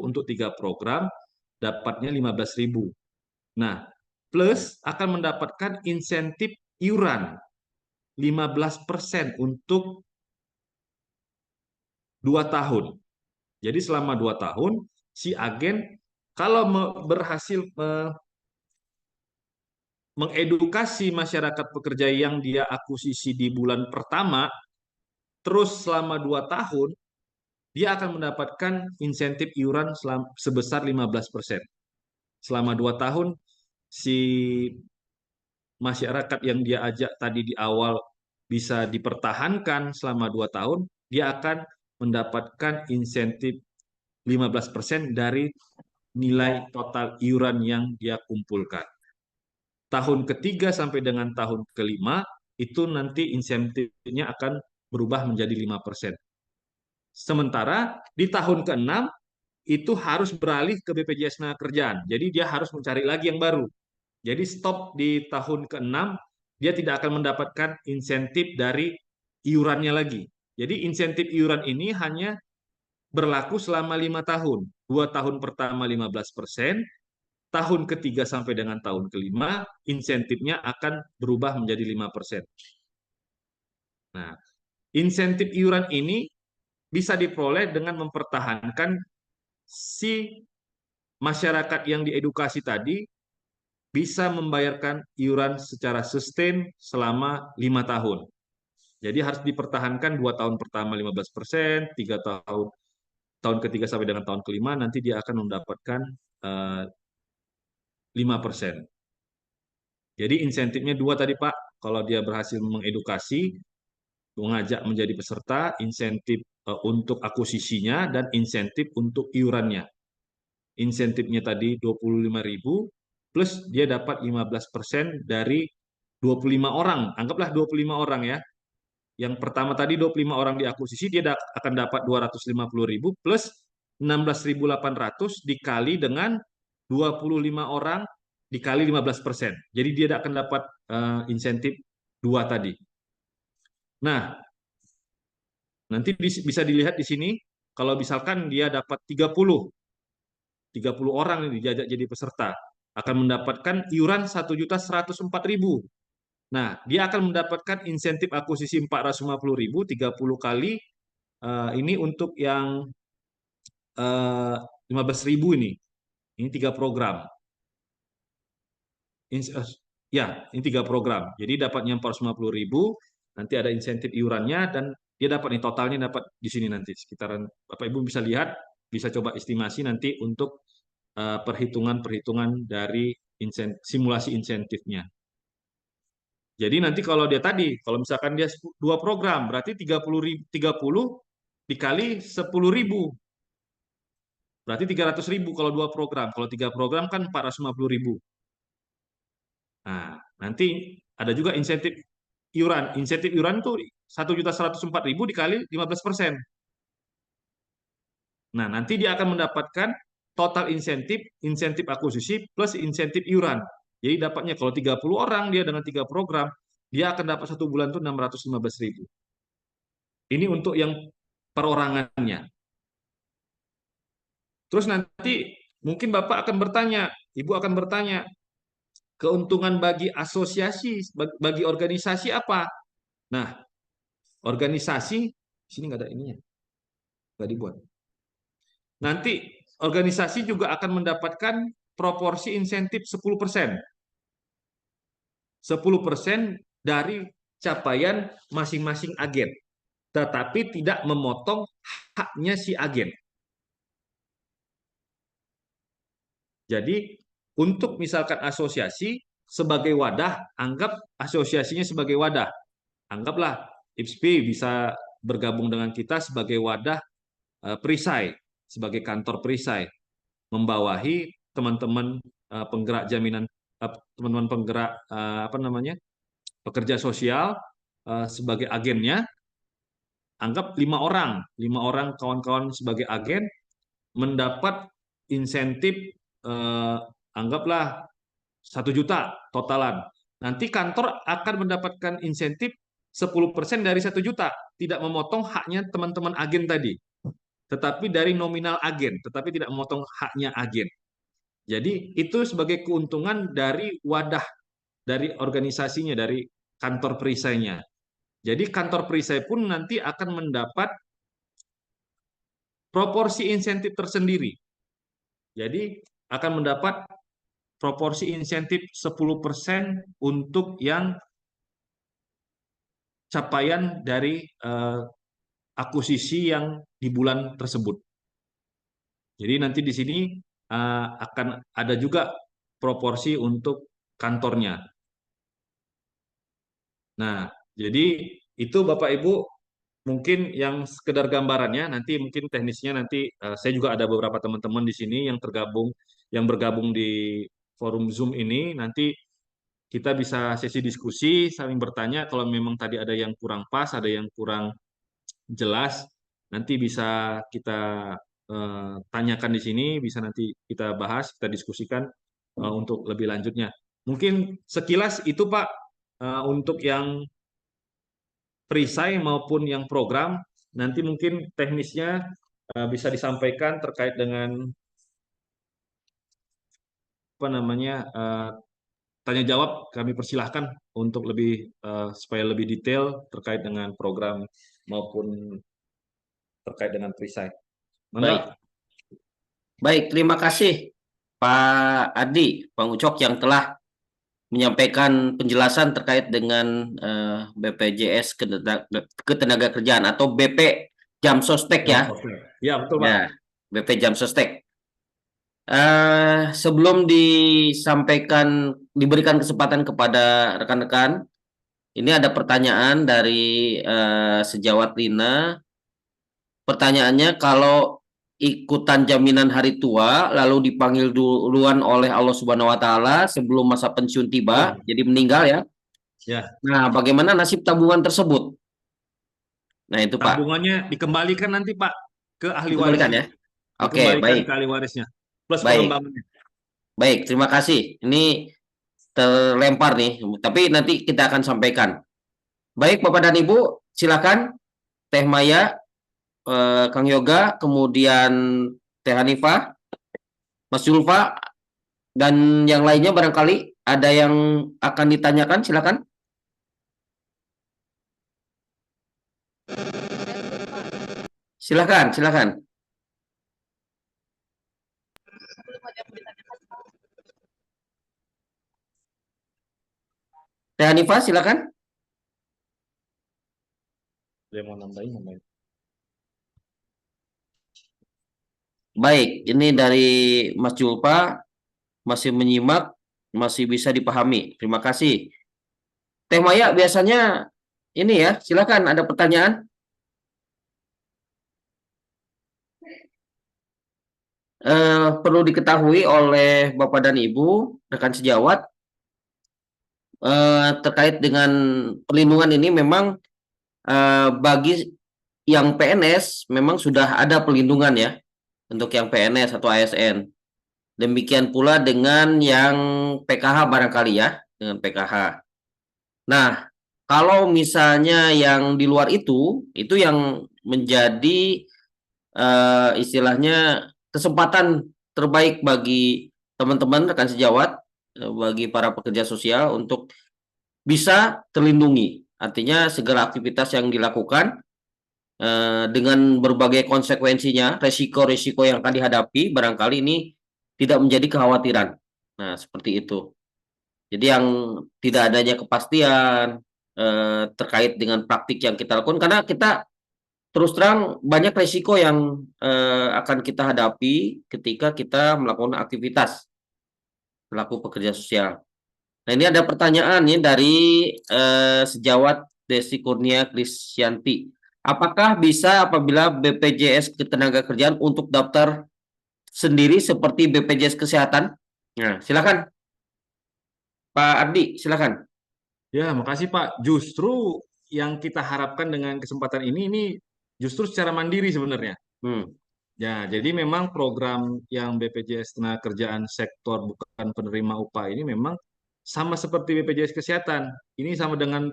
untuk 3 program dapatnya 15.000. Nah, plus akan mendapatkan insentif iuran 15% untuk 2 tahun. Jadi selama 2 tahun si agen kalau berhasil mengedukasi masyarakat pekerja yang dia akuisisi di bulan pertama, terus selama 2 tahun, dia akan mendapatkan insentif iuran sebesar 15%. Selama 2 tahun, si masyarakat yang dia ajak tadi di awal bisa dipertahankan selama 2 tahun, dia akan mendapatkan insentif 15% dari nilai total iuran yang dia kumpulkan. Tahun ketiga sampai dengan tahun kelima, itu nanti insentifnya akan berubah menjadi 5%. Sementara di tahun ke-6, itu harus beralih ke BPJS Kerjaan. Jadi dia harus mencari lagi yang baru. Jadi stop di tahun ke-6, dia tidak akan mendapatkan insentif dari iurannya lagi. Jadi insentif iuran ini hanya berlaku selama 5 tahun. 2 tahun pertama 15%, tahun ketiga sampai dengan tahun kelima, insentifnya akan berubah menjadi 5%. Nah, insentif iuran ini bisa diperoleh dengan mempertahankan si masyarakat yang diedukasi tadi bisa membayarkan iuran secara sustain selama 5 tahun. Jadi harus dipertahankan 2 tahun pertama 15%, 3 tahun ketiga sampai dengan tahun kelima, nanti dia akan mendapatkan 5%. Jadi insentifnya 2 tadi Pak, kalau dia berhasil mengedukasi, mengajak menjadi peserta, insentif untuk akuisisinya dan insentif untuk iurannya. Insentifnya tadi 25.000 plus dia dapat 15% dari 25 orang. Anggaplah 25 orang ya. Yang pertama tadi 25 orang diakuisisi, dia akan dapat 250.000 plus 16.800 dikali dengan 25 orang dikali 15%. Jadi dia akan dapat insentif 2 tadi. Nah, nanti bisa dilihat di sini, kalau misalkan dia dapat 30 orang ini diajak jadi peserta, akan mendapatkan iuran 1.104.000. Nah, dia akan mendapatkan insentif akuisisi 450.000, 30 kali ini untuk yang 15.000 ini. Ini 3 program. Ya, ini 3 program. Jadi dapatnya 450.000, nanti ada insentif iurannya, dan dia dapat nih totalnya dapat di sini nanti sekitaran. Bapak Ibu bisa lihat, bisa coba estimasi nanti untuk perhitungan-perhitungan dari simulasi insentifnya. Jadi nanti kalau dia tadi, kalau misalkan dia 2 program, berarti 30 dikali 10.000. Berarti 300.000 kalau 2 program. Kalau 3 program kan 450.000. Nah, nanti ada juga insentif iuran. Insentif iuran itu 1.104.000 dikali 15%. Nah, nanti dia akan mendapatkan total insentif akuisisi plus insentif iuran. Jadi dapatnya kalau 30 orang dia dengan 3 program, dia akan dapat 1 bulan itu 615.000. Ini untuk yang perorangannya. Terus nanti mungkin Bapak akan bertanya, Ibu akan bertanya, keuntungan bagi asosiasi, bagi organisasi apa? Nah, organisasi, sini nggak ada ininya, nggak dibuat. Nanti organisasi juga akan mendapatkan proporsi insentif 10%. 10% dari capaian masing-masing agen, tetapi tidak memotong haknya si agen. Jadi untuk misalkan asosiasi sebagai wadah, anggap asosiasinya sebagai wadah. Anggaplah IPSP bisa bergabung dengan kita sebagai wadah perisai, sebagai kantor perisai, membawahi teman-teman penggerak jaminan, teman-teman penggerak pekerja sosial sebagai agennya. Anggap 5 orang kawan-kawan sebagai agen mendapat insentif anggaplah 1 juta totalan. Nanti kantor akan mendapatkan insentif 10% dari 1 juta, tidak memotong haknya teman-teman agen tadi, tetapi dari nominal agen, tetapi tidak memotong haknya agen. Jadi itu sebagai keuntungan dari wadah, dari organisasinya, dari kantor perisainya. Jadi kantor perisai pun nanti akan mendapat proporsi insentif tersendiri. Jadi akan mendapat proporsi insentif 10% untuk yang capaian dari akuisisi yang di bulan tersebut. Jadi nanti di sini akan ada juga proporsi untuk kantornya. Nah, jadi itu Bapak Ibu mungkin yang sekedar gambarannya, nanti mungkin teknisnya nanti saya juga ada beberapa teman-teman di sini yang bergabung di forum Zoom ini, nanti kita bisa sesi diskusi, saling bertanya kalau memang tadi ada yang kurang pas, ada yang kurang jelas, nanti bisa kita tanyakan di sini, bisa nanti kita bahas, kita diskusikan untuk lebih lanjutnya. Mungkin sekilas itu Pak, untuk yang perisai maupun yang program, nanti mungkin teknisnya bisa disampaikan terkait dengan apa namanya tanya jawab. Kami persilahkan untuk lebih supaya lebih detail terkait dengan program maupun terkait dengan perisai. Baik, Mangga. baik. Terima kasih Pak Adi, Bang Ucok yang telah menyampaikan penjelasan terkait dengan BPJS Ketenagakerjaan atau BP Jamsostek ya. Ya, betul Pak. Ya, BP Jamsostek. Sebelum diberikan kesempatan kepada rekan-rekan, ini ada pertanyaan dari Sejawat Lina. Pertanyaannya, kalau ikutan jaminan hari tua lalu dipanggil duluan oleh Allah Subhanahu wa taala sebelum masa pensiun tiba, jadi meninggal ya. Ya, Nah, bagaimana nasib tabungan tersebut? Nah, itu Pak. tabungannya dikembalikan nanti Pak ke ahli Dikembalikan warisnya. ya. Oke, Dikembalikan baik. ke ahli warisnya. Plus Baik. pengembangannya. Baik, terima kasih. Ini terlempar nih, tapi nanti kita akan sampaikan. Baik, Bapak dan Ibu, silakan Teh Maya, Kang Yoga, kemudian Teh Hanifah, Mas Julfa, dan yang lainnya barangkali ada yang akan ditanyakan, silakan. Silakan, silakan. Teh Hanifah, silakan. Dia mau nambahin. Baik, ini dari Mas Julfa, masih menyimak, masih bisa dipahami. Terima kasih. Teh Maya, biasanya ini ya, silakan ada pertanyaan. Perlu diketahui oleh Bapak dan Ibu, rekan sejawat, terkait dengan perlindungan ini memang bagi yang PNS memang sudah ada perlindungan ya untuk yang PNS atau ASN. Demikian pula dengan yang PKH barangkali ya, dengan PKH. Nah, kalau misalnya yang di luar itu yang menjadi istilahnya kesempatan terbaik bagi teman-teman rekan sejawat, bagi para pekerja sosial untuk bisa terlindungi. Artinya segala aktivitas yang dilakukan dengan berbagai konsekuensinya, resiko-resiko yang akan dihadapi, barangkali ini tidak menjadi kekhawatiran. Nah, seperti itu. Jadi yang tidak adanya kepastian terkait dengan praktik yang kita lakukan, karena kita terus terang banyak resiko yang akan kita hadapi ketika kita melakukan aktivitas selaku pekerja sosial. Nah, ini ada pertanyaan nih dari Sejawat Desi Kurnia Krisyanti. Apakah bisa apabila BPJS Ketenagakerjaan untuk daftar sendiri seperti BPJS Kesehatan? Nah, silakan Pak Ardi, silakan. Ya, makasih Pak. Justru yang kita harapkan dengan kesempatan ini justru secara mandiri sebenarnya. Ya, jadi memang program yang BPJS Ketenagakerjaan sektor bukan penerima upah ini memang sama seperti BPJS Kesehatan. Ini sama dengan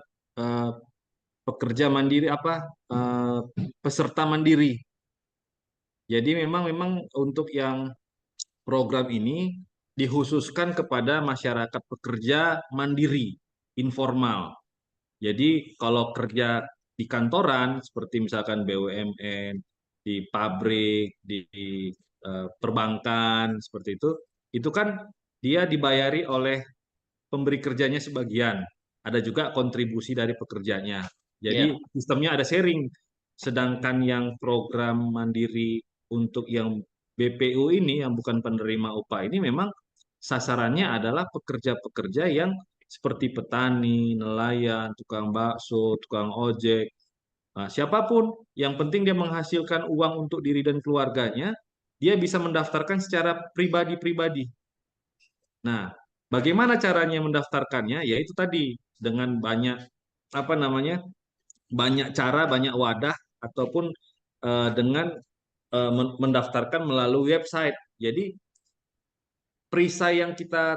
pekerja mandiri peserta mandiri. Jadi memang untuk yang program ini dikhususkan kepada masyarakat pekerja mandiri, informal. Jadi kalau kerja di kantoran seperti misalkan BUMN, di pabrik, di perbankan seperti itu itu kan dia dibayari oleh pemberi kerjanya sebagian, ada juga kontribusi dari pekerjanya. Jadi Ya. sistemnya ada sharing. Sedangkan yang program mandiri untuk yang BPU ini, yang bukan penerima upah ini, memang sasarannya adalah pekerja-pekerja yang seperti petani, nelayan, tukang bakso, tukang ojek. Nah, siapapun, yang penting dia menghasilkan uang untuk diri dan keluarganya, dia bisa mendaftarkan secara pribadi-pribadi. Nah, bagaimana caranya mendaftarkannya? Yaitu tadi dengan banyak apa namanya, banyak cara, banyak wadah, ataupun dengan mendaftarkan melalui website. Jadi perisai yang kita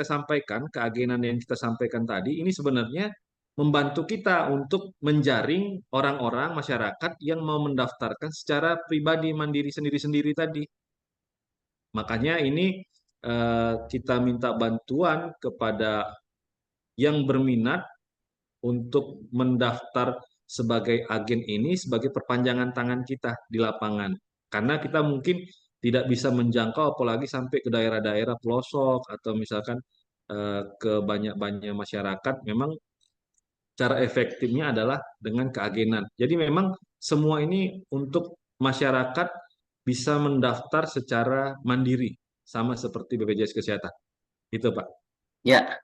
sampaikan, keagenan yang kita sampaikan tadi, ini sebenarnya membantu kita untuk menjaring orang-orang masyarakat yang mau mendaftarkan secara pribadi mandiri sendiri-sendiri tadi. Makanya ini kita minta bantuan kepada yang berminat untuk mendaftar sebagai agen ini sebagai perpanjangan tangan kita di lapangan. Karena kita mungkin tidak bisa menjangkau apalagi sampai ke daerah-daerah pelosok atau misalkan ke banyak-banyak masyarakat. Memang cara efektifnya adalah dengan keagenan. Jadi memang semua ini untuk masyarakat bisa mendaftar secara mandiri sama seperti BPJS Kesehatan. Itu, Pak. Ya,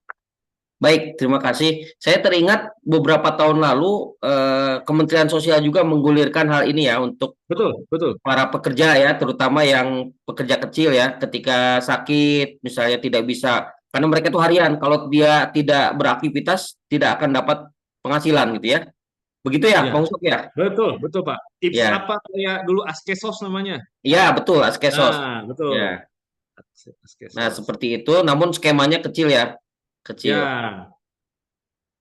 baik, terima kasih. Saya teringat beberapa tahun lalu Kementerian Sosial juga menggulirkan hal ini ya untuk Betul, betul. para pekerja ya, terutama yang pekerja kecil ya, ketika sakit misalnya tidak bisa, karena mereka itu harian, kalau dia tidak beraktivitas tidak akan dapat penghasilan gitu ya. Begitu ya, Ya, Bang Usop ya? betul, betul, Pak. Tips Ya, apa kayak dulu Askesos namanya? ya betul, Askesos. Nah, betul. Ya, nah Askesos. seperti itu, namun skemanya kecil ya, kecil. Ya,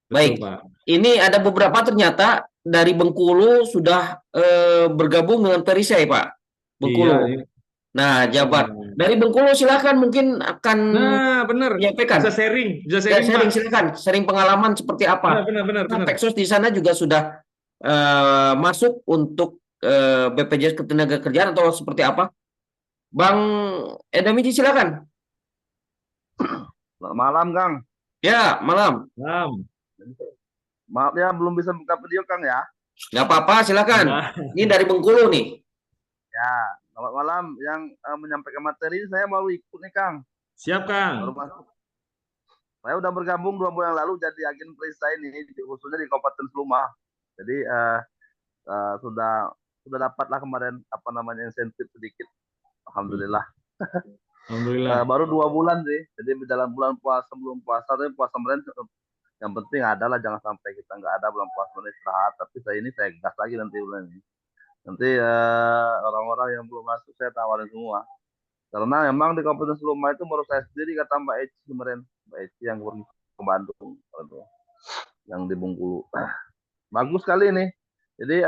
betul, Baik, Pak. ini ada beberapa ternyata dari Bengkulu sudah bergabung dengan Perisai, Pak. Iya, Bengkulu. Nah, Jabar. oh. Dari Bengkulu silakan mungkin akan Nah, benar. Bisa menyampaikan. sharing, bisa Ya, sharing, Pak. sharing silakan, sharing pengalaman seperti Benar, apa. benar, benar, Nah, benar. Peksos di sana juga sudah masuk untuk BPJS Ketenagakerjaan atau seperti apa? Bang Edamiji silakan. Selamat malam, Kang. Ya, malam. Paham. Maaf ya, belum bisa buka video, Kang ya. Nggak apa-apa, silakan. Nah, Ini dari Bengkulu nih. Ya, selamat malam. Yang menyampaikan materi saya baru ikut nih, Kang. siap, Baru Kang. masuk. Saya udah bergabung 2 bulan lalu jadi agen perisai ini, khususnya di Kabupaten Seluma. Jadi sudah dapatlah kemarin apa namanya insentif sedikit. Alhamdulillah. Alhamdulillah. Baru 2 bulan sih. Jadi dalam bulan puasa belum puasa, tapi puasa kemarin yang penting adalah jangan sampai kita nggak ada bulan puasa ini istirahat. Tapi saya gas lagi nanti bulan ini. Nanti orang-orang yang belum masuk saya tawarin semua. Karena memang di Kabupaten Seluma itu baru saya sendiri kata Mbak Eci kemarin. Mbak Eci yang pergi ke Bandung. Yang di Bengkulu. Bagus sekali ini. Jadi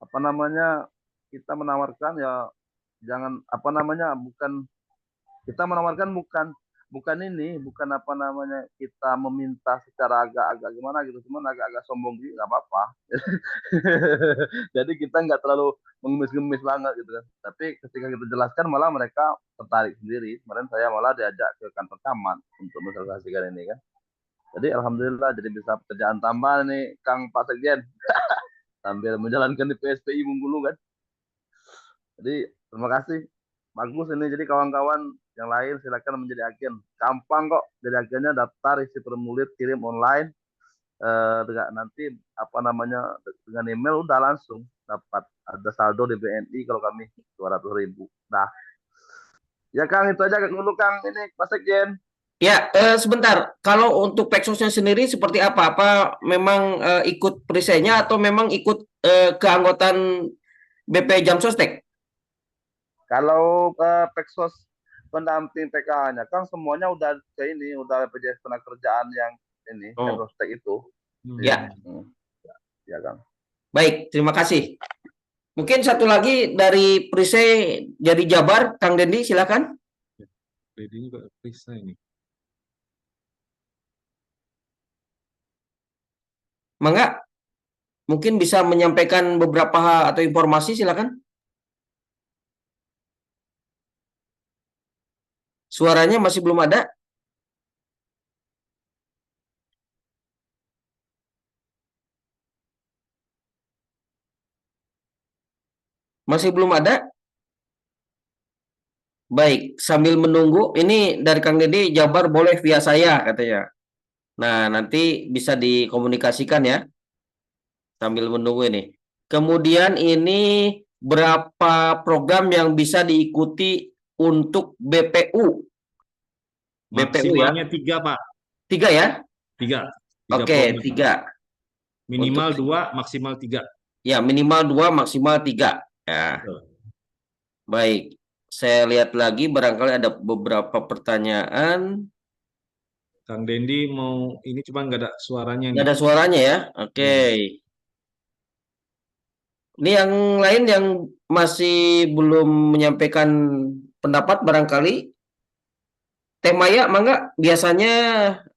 apa namanya kita menawarkan ya jangan apa namanya bukan kita menawarkan bukan ini bukan apa namanya kita meminta secara agak-agak gimana gitu cuman agak-agak sombong gitu nggak apa-apa jadi kita nggak terlalu mengemis-gemis banget gitu kan tapi ketika kita jelaskan malah mereka tertarik sendiri kemarin saya malah diajak ke kantor camat untuk mensosialisasikan ini kan jadi alhamdulillah jadi bisa pekerjaan tambahan nih Kang Pak Sekjen sambil menjalankan di PSPI Bengkulu kan jadi terima kasih bagus ini jadi kawan-kawan yang lain silakan menjadi agen gampang kok jadi agennya daftar isi formulir kirim online nanti apa namanya dengan email udah langsung dapat ada saldo di BNI kalau kami 200.000 nah ya Kang itu aja dulu Kang ini Pak Sekjen. Ya, sebentar. Kalau untuk Peksosnya sendiri seperti apa? Apa memang ikut perisainya atau memang ikut keanggotaan BP Jamsostek? Kalau Peksos pendamping PKH-nya Kang semuanya udah ke ini udah BPJS Ketenagakerjaan yang ini Jamsostek itu. Ya. Ya Kang. Baik, terima kasih. Mungkin satu lagi dari perisai jadi Jabar, Kang Dendi silakan. Ini juga perisai ini. Mangga, mungkin bisa menyampaikan beberapa hal atau informasi silakan. Suaranya masih belum ada? Masih belum ada? Baik, sambil menunggu, ini dari Kang Deddy, Jabar boleh via saya katanya. Nah, nanti bisa dikomunikasikan ya, sambil menunggu ini. Kemudian ini berapa program yang bisa diikuti untuk BPU? BPU ya, Maksimalnya 3, Pak. 3 ya? 3. 3 Oke, program. 3. Minimal Untuk 2, maksimal 3. ya minimal 2, maksimal 3. Ya, Betul. baik. Saya lihat lagi, barangkali ada beberapa pertanyaan. Kang Dendi mau ini cuma nggak ada suaranya Nggak nih. ada suaranya ya? Oke. Iya. Ini yang lain yang masih belum menyampaikan pendapat barangkali. Teh Maya, mangga. Biasanya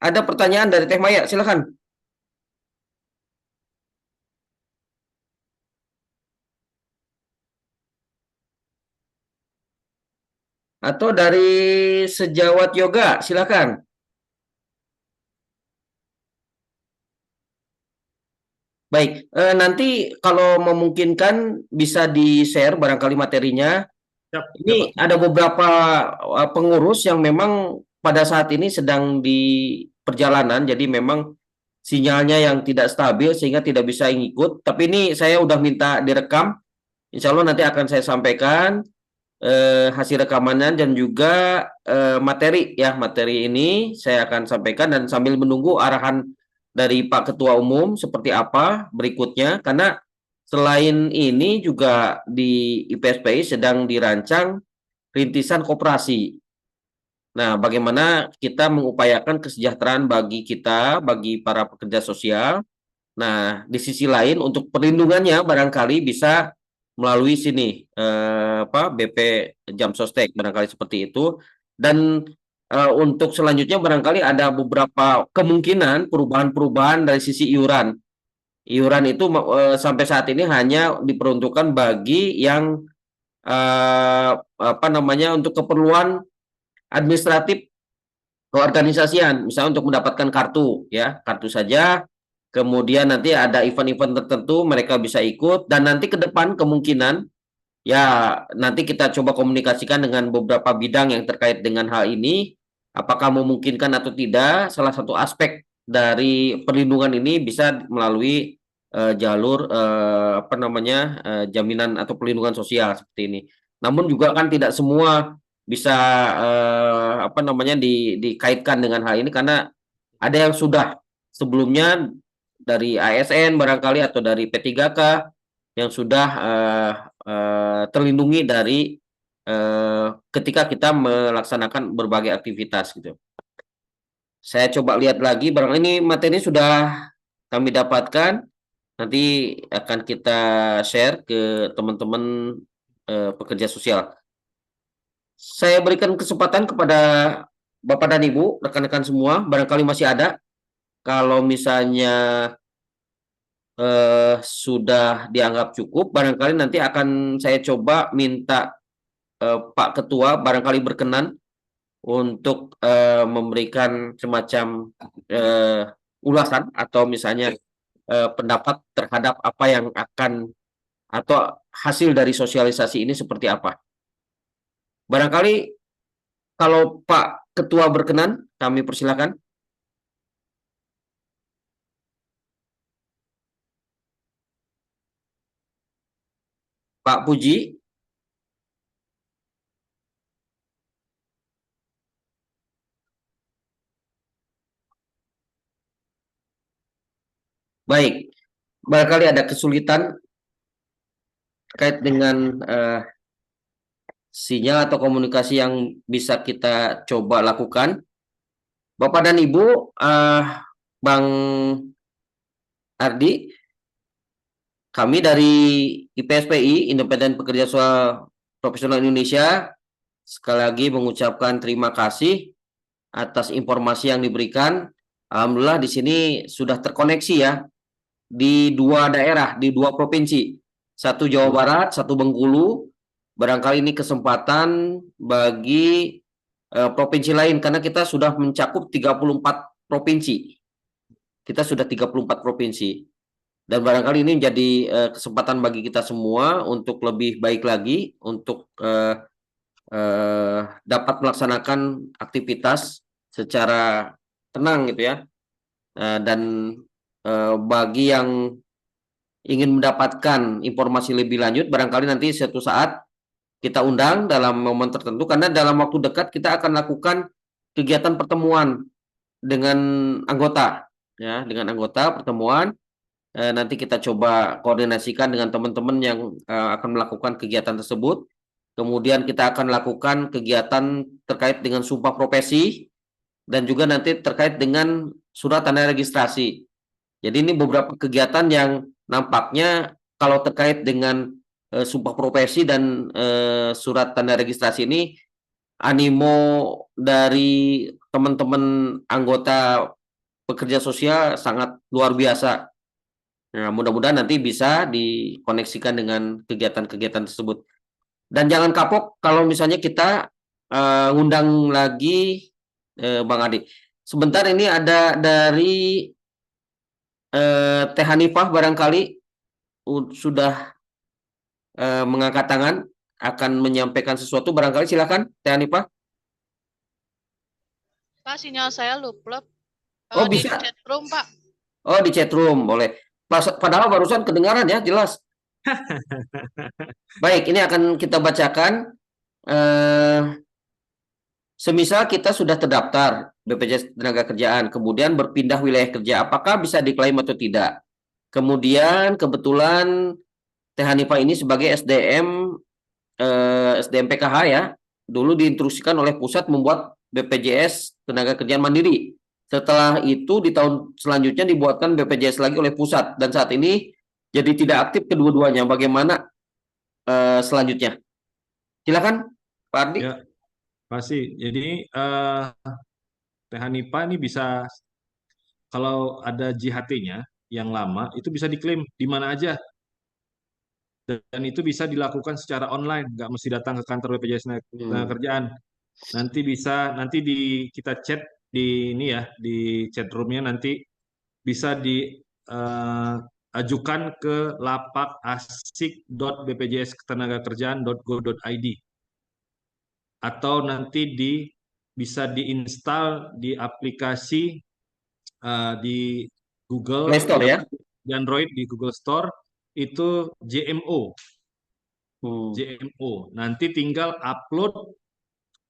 ada pertanyaan dari Teh Maya, silakan. Atau dari Sejawat Yoga, silakan. Baik, nanti kalau memungkinkan bisa di-share barangkali materinya. Siap, Ini Pak. ada beberapa pengurus yang memang pada saat ini sedang di perjalanan, jadi memang sinyalnya yang tidak stabil sehingga tidak bisa ngikut. Tapi ini saya udah minta direkam. Insya Allah nanti akan saya sampaikan hasil rekamannya dan juga materi ya, materi ini saya akan sampaikan dan sambil menunggu arahan dari Pak Ketua Umum seperti apa berikutnya, karena selain ini juga di IPSPI sedang dirancang rintisan koperasi. Nah, bagaimana kita mengupayakan kesejahteraan bagi kita, bagi para pekerja sosial. Nah, di sisi lain untuk perlindungannya barangkali bisa melalui sini BP Jam Sostek barangkali seperti itu. Dan untuk selanjutnya barangkali ada beberapa kemungkinan perubahan-perubahan dari sisi iuran. Iuran itu sampai saat ini hanya diperuntukkan bagi yang untuk keperluan administratif keorganisasian, misalnya untuk mendapatkan kartu ya, kartu saja. Kemudian nanti ada event-event tertentu mereka bisa ikut, dan nanti ke depan kemungkinan ya nanti kita coba komunikasikan dengan beberapa bidang yang terkait dengan hal ini, apakah memungkinkan atau tidak. Salah satu aspek dari perlindungan ini bisa melalui jalur jaminan atau perlindungan sosial seperti ini. Namun juga kan tidak semua bisa dikaitkan dengan hal ini, karena ada yang sudah sebelumnya dari ASN barangkali atau dari P3K yang sudah terlindungi dari ketika kita melaksanakan berbagai aktivitas gitu. Saya coba lihat lagi, barangkali ini materi sudah kami dapatkan, nanti akan kita share ke teman-teman pekerja sosial. Saya berikan kesempatan kepada Bapak dan Ibu, rekan-rekan semua, barangkali masih ada. Kalau misalnya sudah dianggap cukup, barangkali nanti akan saya coba minta Pak Ketua barangkali berkenan untuk memberikan semacam ulasan atau misalnya pendapat terhadap apa yang akan atau hasil dari sosialisasi ini seperti apa. Barangkali kalau Pak Ketua berkenan, kami persilakan. Pak Puji. Baik, barangkali ada kesulitan terkait dengan sinyal atau komunikasi yang bisa kita coba lakukan. Bapak dan Ibu, Bang Ardi, kami dari IPSPI, Independen Pekerja Sosial Profesional Indonesia, sekali lagi mengucapkan terima kasih atas informasi yang diberikan. Alhamdulillah di sini sudah terkoneksi ya, di 2 daerah, di 2 provinsi. Satu Jawa Barat, satu Bengkulu. Barangkali ini kesempatan bagi provinsi lain karena kita sudah mencakup 34 provinsi. Kita sudah 34 provinsi. Dan barangkali ini menjadi kesempatan bagi kita semua untuk lebih baik lagi untuk dapat melaksanakan aktivitas secara tenang gitu ya. Dan bagi yang ingin mendapatkan informasi lebih lanjut, barangkali nanti suatu saat kita undang dalam momen tertentu, karena dalam waktu dekat kita akan lakukan kegiatan pertemuan dengan anggota, ya, dengan anggota pertemuan. Nanti kita coba koordinasikan dengan teman-teman yang akan melakukan kegiatan tersebut. Kemudian kita akan lakukan kegiatan terkait dengan sumpah profesi dan juga nanti terkait dengan surat tanda registrasi. Jadi ini beberapa kegiatan yang nampaknya kalau terkait dengan sumpah profesi dan surat tanda registrasi ini, animo dari teman-teman anggota pekerja sosial sangat luar biasa. Nah, mudah-mudahan nanti bisa dikoneksikan dengan kegiatan-kegiatan tersebut. Dan jangan kapok kalau misalnya kita undang lagi Bang Adi. Sebentar, ini ada dari Teh Hanifah barangkali sudah mengangkat tangan akan menyampaikan sesuatu, barangkali silakan Teh Hanifah. Pak, sinyal saya luplep. Oh, Di bisa. chat room, Pak. Oh, di chat room boleh. Padahal barusan kedengaran ya, jelas. Baik, ini akan kita bacakan. Semisal kita sudah terdaftar BPJS Tenagakerjaan, kemudian berpindah wilayah kerja, apakah bisa diklaim atau tidak? Kemudian kebetulan Teh Hanifah ini sebagai SDM PKH ya, dulu diinstruksikan oleh pusat membuat BPJS Tenagakerjaan Mandiri. Setelah itu di tahun selanjutnya dibuatkan BPJS lagi oleh pusat, dan saat ini jadi tidak aktif kedua-duanya. Bagaimana selanjutnya? Silakan Pak Ardi. Ya, pasti. Jadi Teh Hanifah ini bisa, kalau ada JHT-nya yang lama itu bisa diklaim di mana aja, dan itu bisa dilakukan secara online, nggak mesti datang ke kantor BPJS Tenagakerjaan. Nanti bisa, nanti kita chat di ini ya, di chat roomnya nanti bisa diajukan ke lapakasik.bpjsketenagakerjaan.go.id, atau nanti bisa diinstal di aplikasi di Google, Play Store ya? di Android, di Google Store itu JMO. JMO. Nanti tinggal upload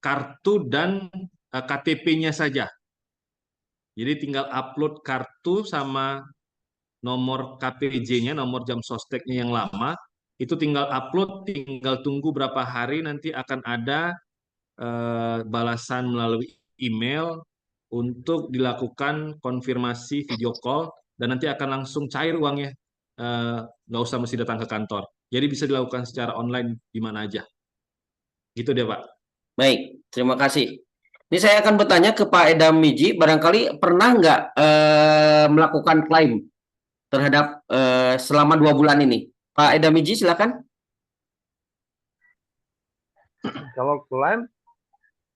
kartu dan KTP-nya saja. Jadi tinggal upload kartu sama nomor KPJ-nya, nomor jam sosteknya yang lama, itu tinggal upload, tinggal tunggu berapa hari nanti akan ada balasan melalui email untuk dilakukan konfirmasi video call, dan nanti akan langsung cair uangnya, nggak usah mesti datang ke kantor. Jadi bisa dilakukan secara online di mana aja. Gitu deh Pak. Baik, terima kasih. Ini saya akan bertanya ke Pak Edam Miji, barangkali pernah nggak melakukan klaim terhadap selama 2 bulan ini? Pak Edam Miji, silakan. Kalau klaim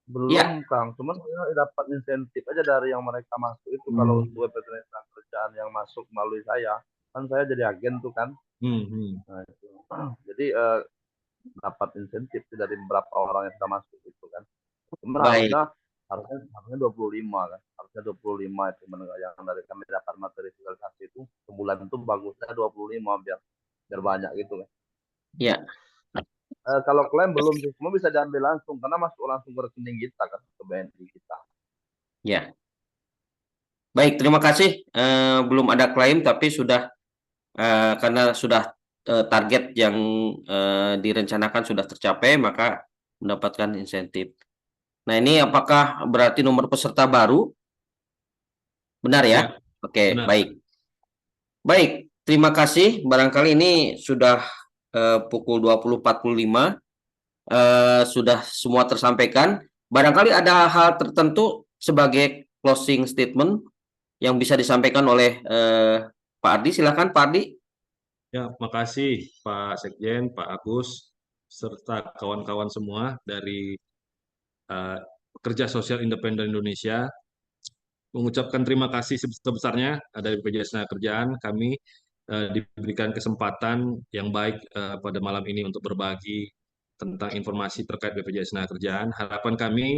belum, Ya. Kang. Cuman saya dapat insentif aja dari yang mereka masuk itu. Kalau untuk BPJS Tenagakerjaan yang masuk melalui saya, kan saya jadi agen tuh kan. Nah, itu. Jadi dapat insentif dari beberapa orang yang sudah masuk itu kan. Cuman harusnya 25 kan. Harusnya 25 itu yang dari kami dapat materi visualisasi itu sebulan itu bagusnya 25 biar banyak gitu kan. Ya. Kalau klaim belum sih, semua bisa diambil langsung karena masuk langsung ke rekening kita kan, ke BNI kita. Ya. Baik, terima kasih. Belum ada klaim tapi sudah karena sudah target yang direncanakan sudah tercapai, maka mendapatkan insentif. Nah, ini apakah berarti nomor peserta baru? Benar ya? Ya, Oke, benar. baik. Baik, terima kasih. Barangkali ini sudah pukul 20.45. Sudah semua tersampaikan. Barangkali ada hal tertentu sebagai closing statement yang bisa disampaikan oleh Pak Ardi. Silakan Pak Ardi. Ya, makasih Pak Sekjen, Pak Agus, serta kawan-kawan semua dari Pekerja Sosial Independen Indonesia mengucapkan terima kasih sebesar-besarnya dari BPJS Tenagakerjaan. Kami diberikan kesempatan yang baik pada malam ini untuk berbagi tentang informasi terkait BPJS Tenagakerjaan. Harapan kami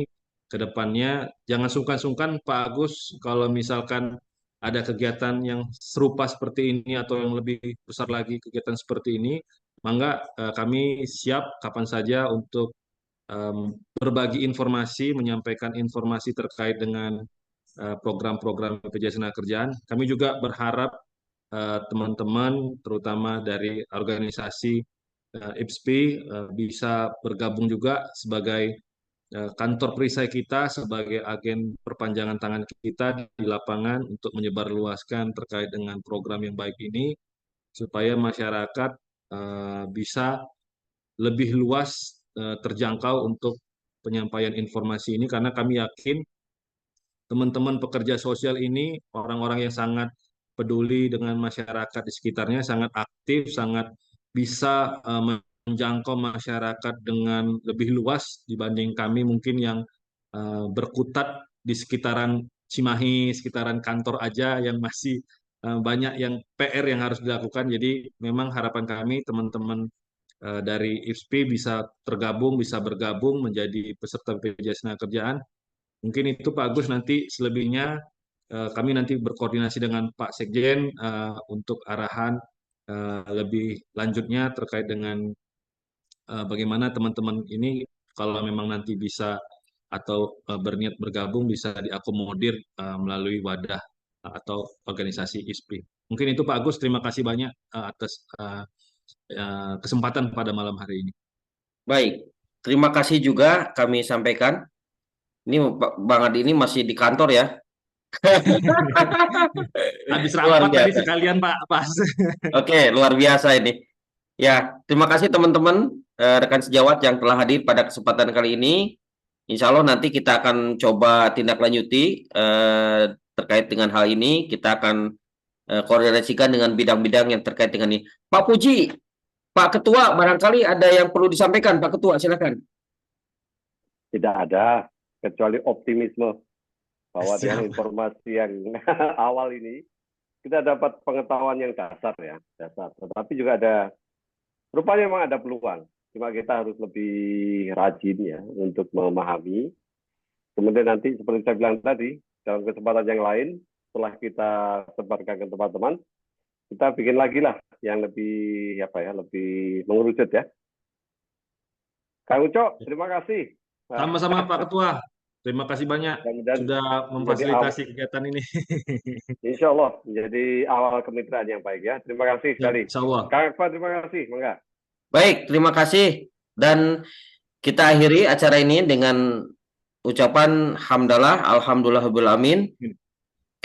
ke depannya jangan sungkan-sungkan Pak Agus kalau misalkan ada kegiatan yang serupa seperti ini atau yang lebih besar lagi kegiatan seperti ini, mangga kami siap kapan saja untuk berbagi informasi, menyampaikan informasi terkait dengan program-program BPJS Tenagakerjaan. Kami juga berharap teman-teman, terutama dari organisasi IPSPI, bisa bergabung juga sebagai kantor perisai kita, sebagai agen perpanjangan tangan kita di lapangan untuk menyebarluaskan terkait dengan program yang baik ini, supaya masyarakat bisa lebih luas terjangkau untuk penyampaian informasi ini, karena kami yakin teman-teman pekerja sosial ini orang-orang yang sangat peduli dengan masyarakat di sekitarnya, sangat aktif, sangat bisa menjangkau masyarakat dengan lebih luas dibanding kami mungkin yang berkutat di sekitaran Cimahi, sekitaran kantor aja yang masih banyak yang PR yang harus dilakukan. Jadi memang harapan kami teman-teman dari IPSPI bisa tergabung, bisa bergabung menjadi peserta BPJS Tenagakerjaan. Mungkin itu Pak Agus, nanti selebihnya kami nanti berkoordinasi dengan Pak Sekjen untuk arahan lebih lanjutnya terkait dengan bagaimana teman-teman ini kalau memang nanti bisa atau berniat bergabung bisa diakomodir melalui wadah atau organisasi IPSPI. Mungkin itu Pak Agus, terima kasih banyak atas kesempatan pada malam hari ini. Baik, terima kasih juga kami sampaikan. Ini Bang Adi ini masih di kantor ya. Habis Luar rapat tadi biasa. sekalian Pak Pas. Oke, luar biasa ini. Ya, terima kasih teman-teman rekan sejawat yang telah hadir pada kesempatan kali ini. Insya Allah nanti kita akan coba tindak lanjuti terkait dengan hal ini. Kita akan koordinasikan dengan bidang-bidang yang terkait dengan ini. Pak Puji, Pak Ketua, barangkali ada yang perlu disampaikan. Pak Ketua, silakan. Tidak ada, kecuali optimisme bahwa dengan Siap. informasi yang awal ini kita dapat pengetahuan yang dasar ya, dasar. Tetapi juga ada, rupanya memang ada peluang. Cuma kita harus lebih rajin ya untuk memahami. Kemudian nanti seperti saya bilang tadi, dalam kesempatan yang lain, setelah kita sebarkan ke teman-teman, kita bikin lagi lah yang lebih apa ya, lebih mengerucut ya. Kang Uco, terima kasih. Sama-sama Pak Ketua. Terima kasih banyak sudah memfasilitasi kegiatan ini. Insya Allah menjadi awal kemitraan yang baik ya. Terima kasih sekali. Insya Allah. Kang Akbar, terima kasih. Mangga. Baik, terima kasih. Dan kita akhiri acara ini dengan ucapan hamdalah, alhamdulillahirabbil alamin.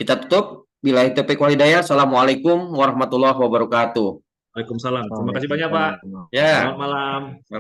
Kita tutup. Billahi taufiq wal hidayah. Assalamualaikum warahmatullahi wabarakatuh. Waalaikumsalam. Terima kasih banyak Pak. Ya. Selamat malam.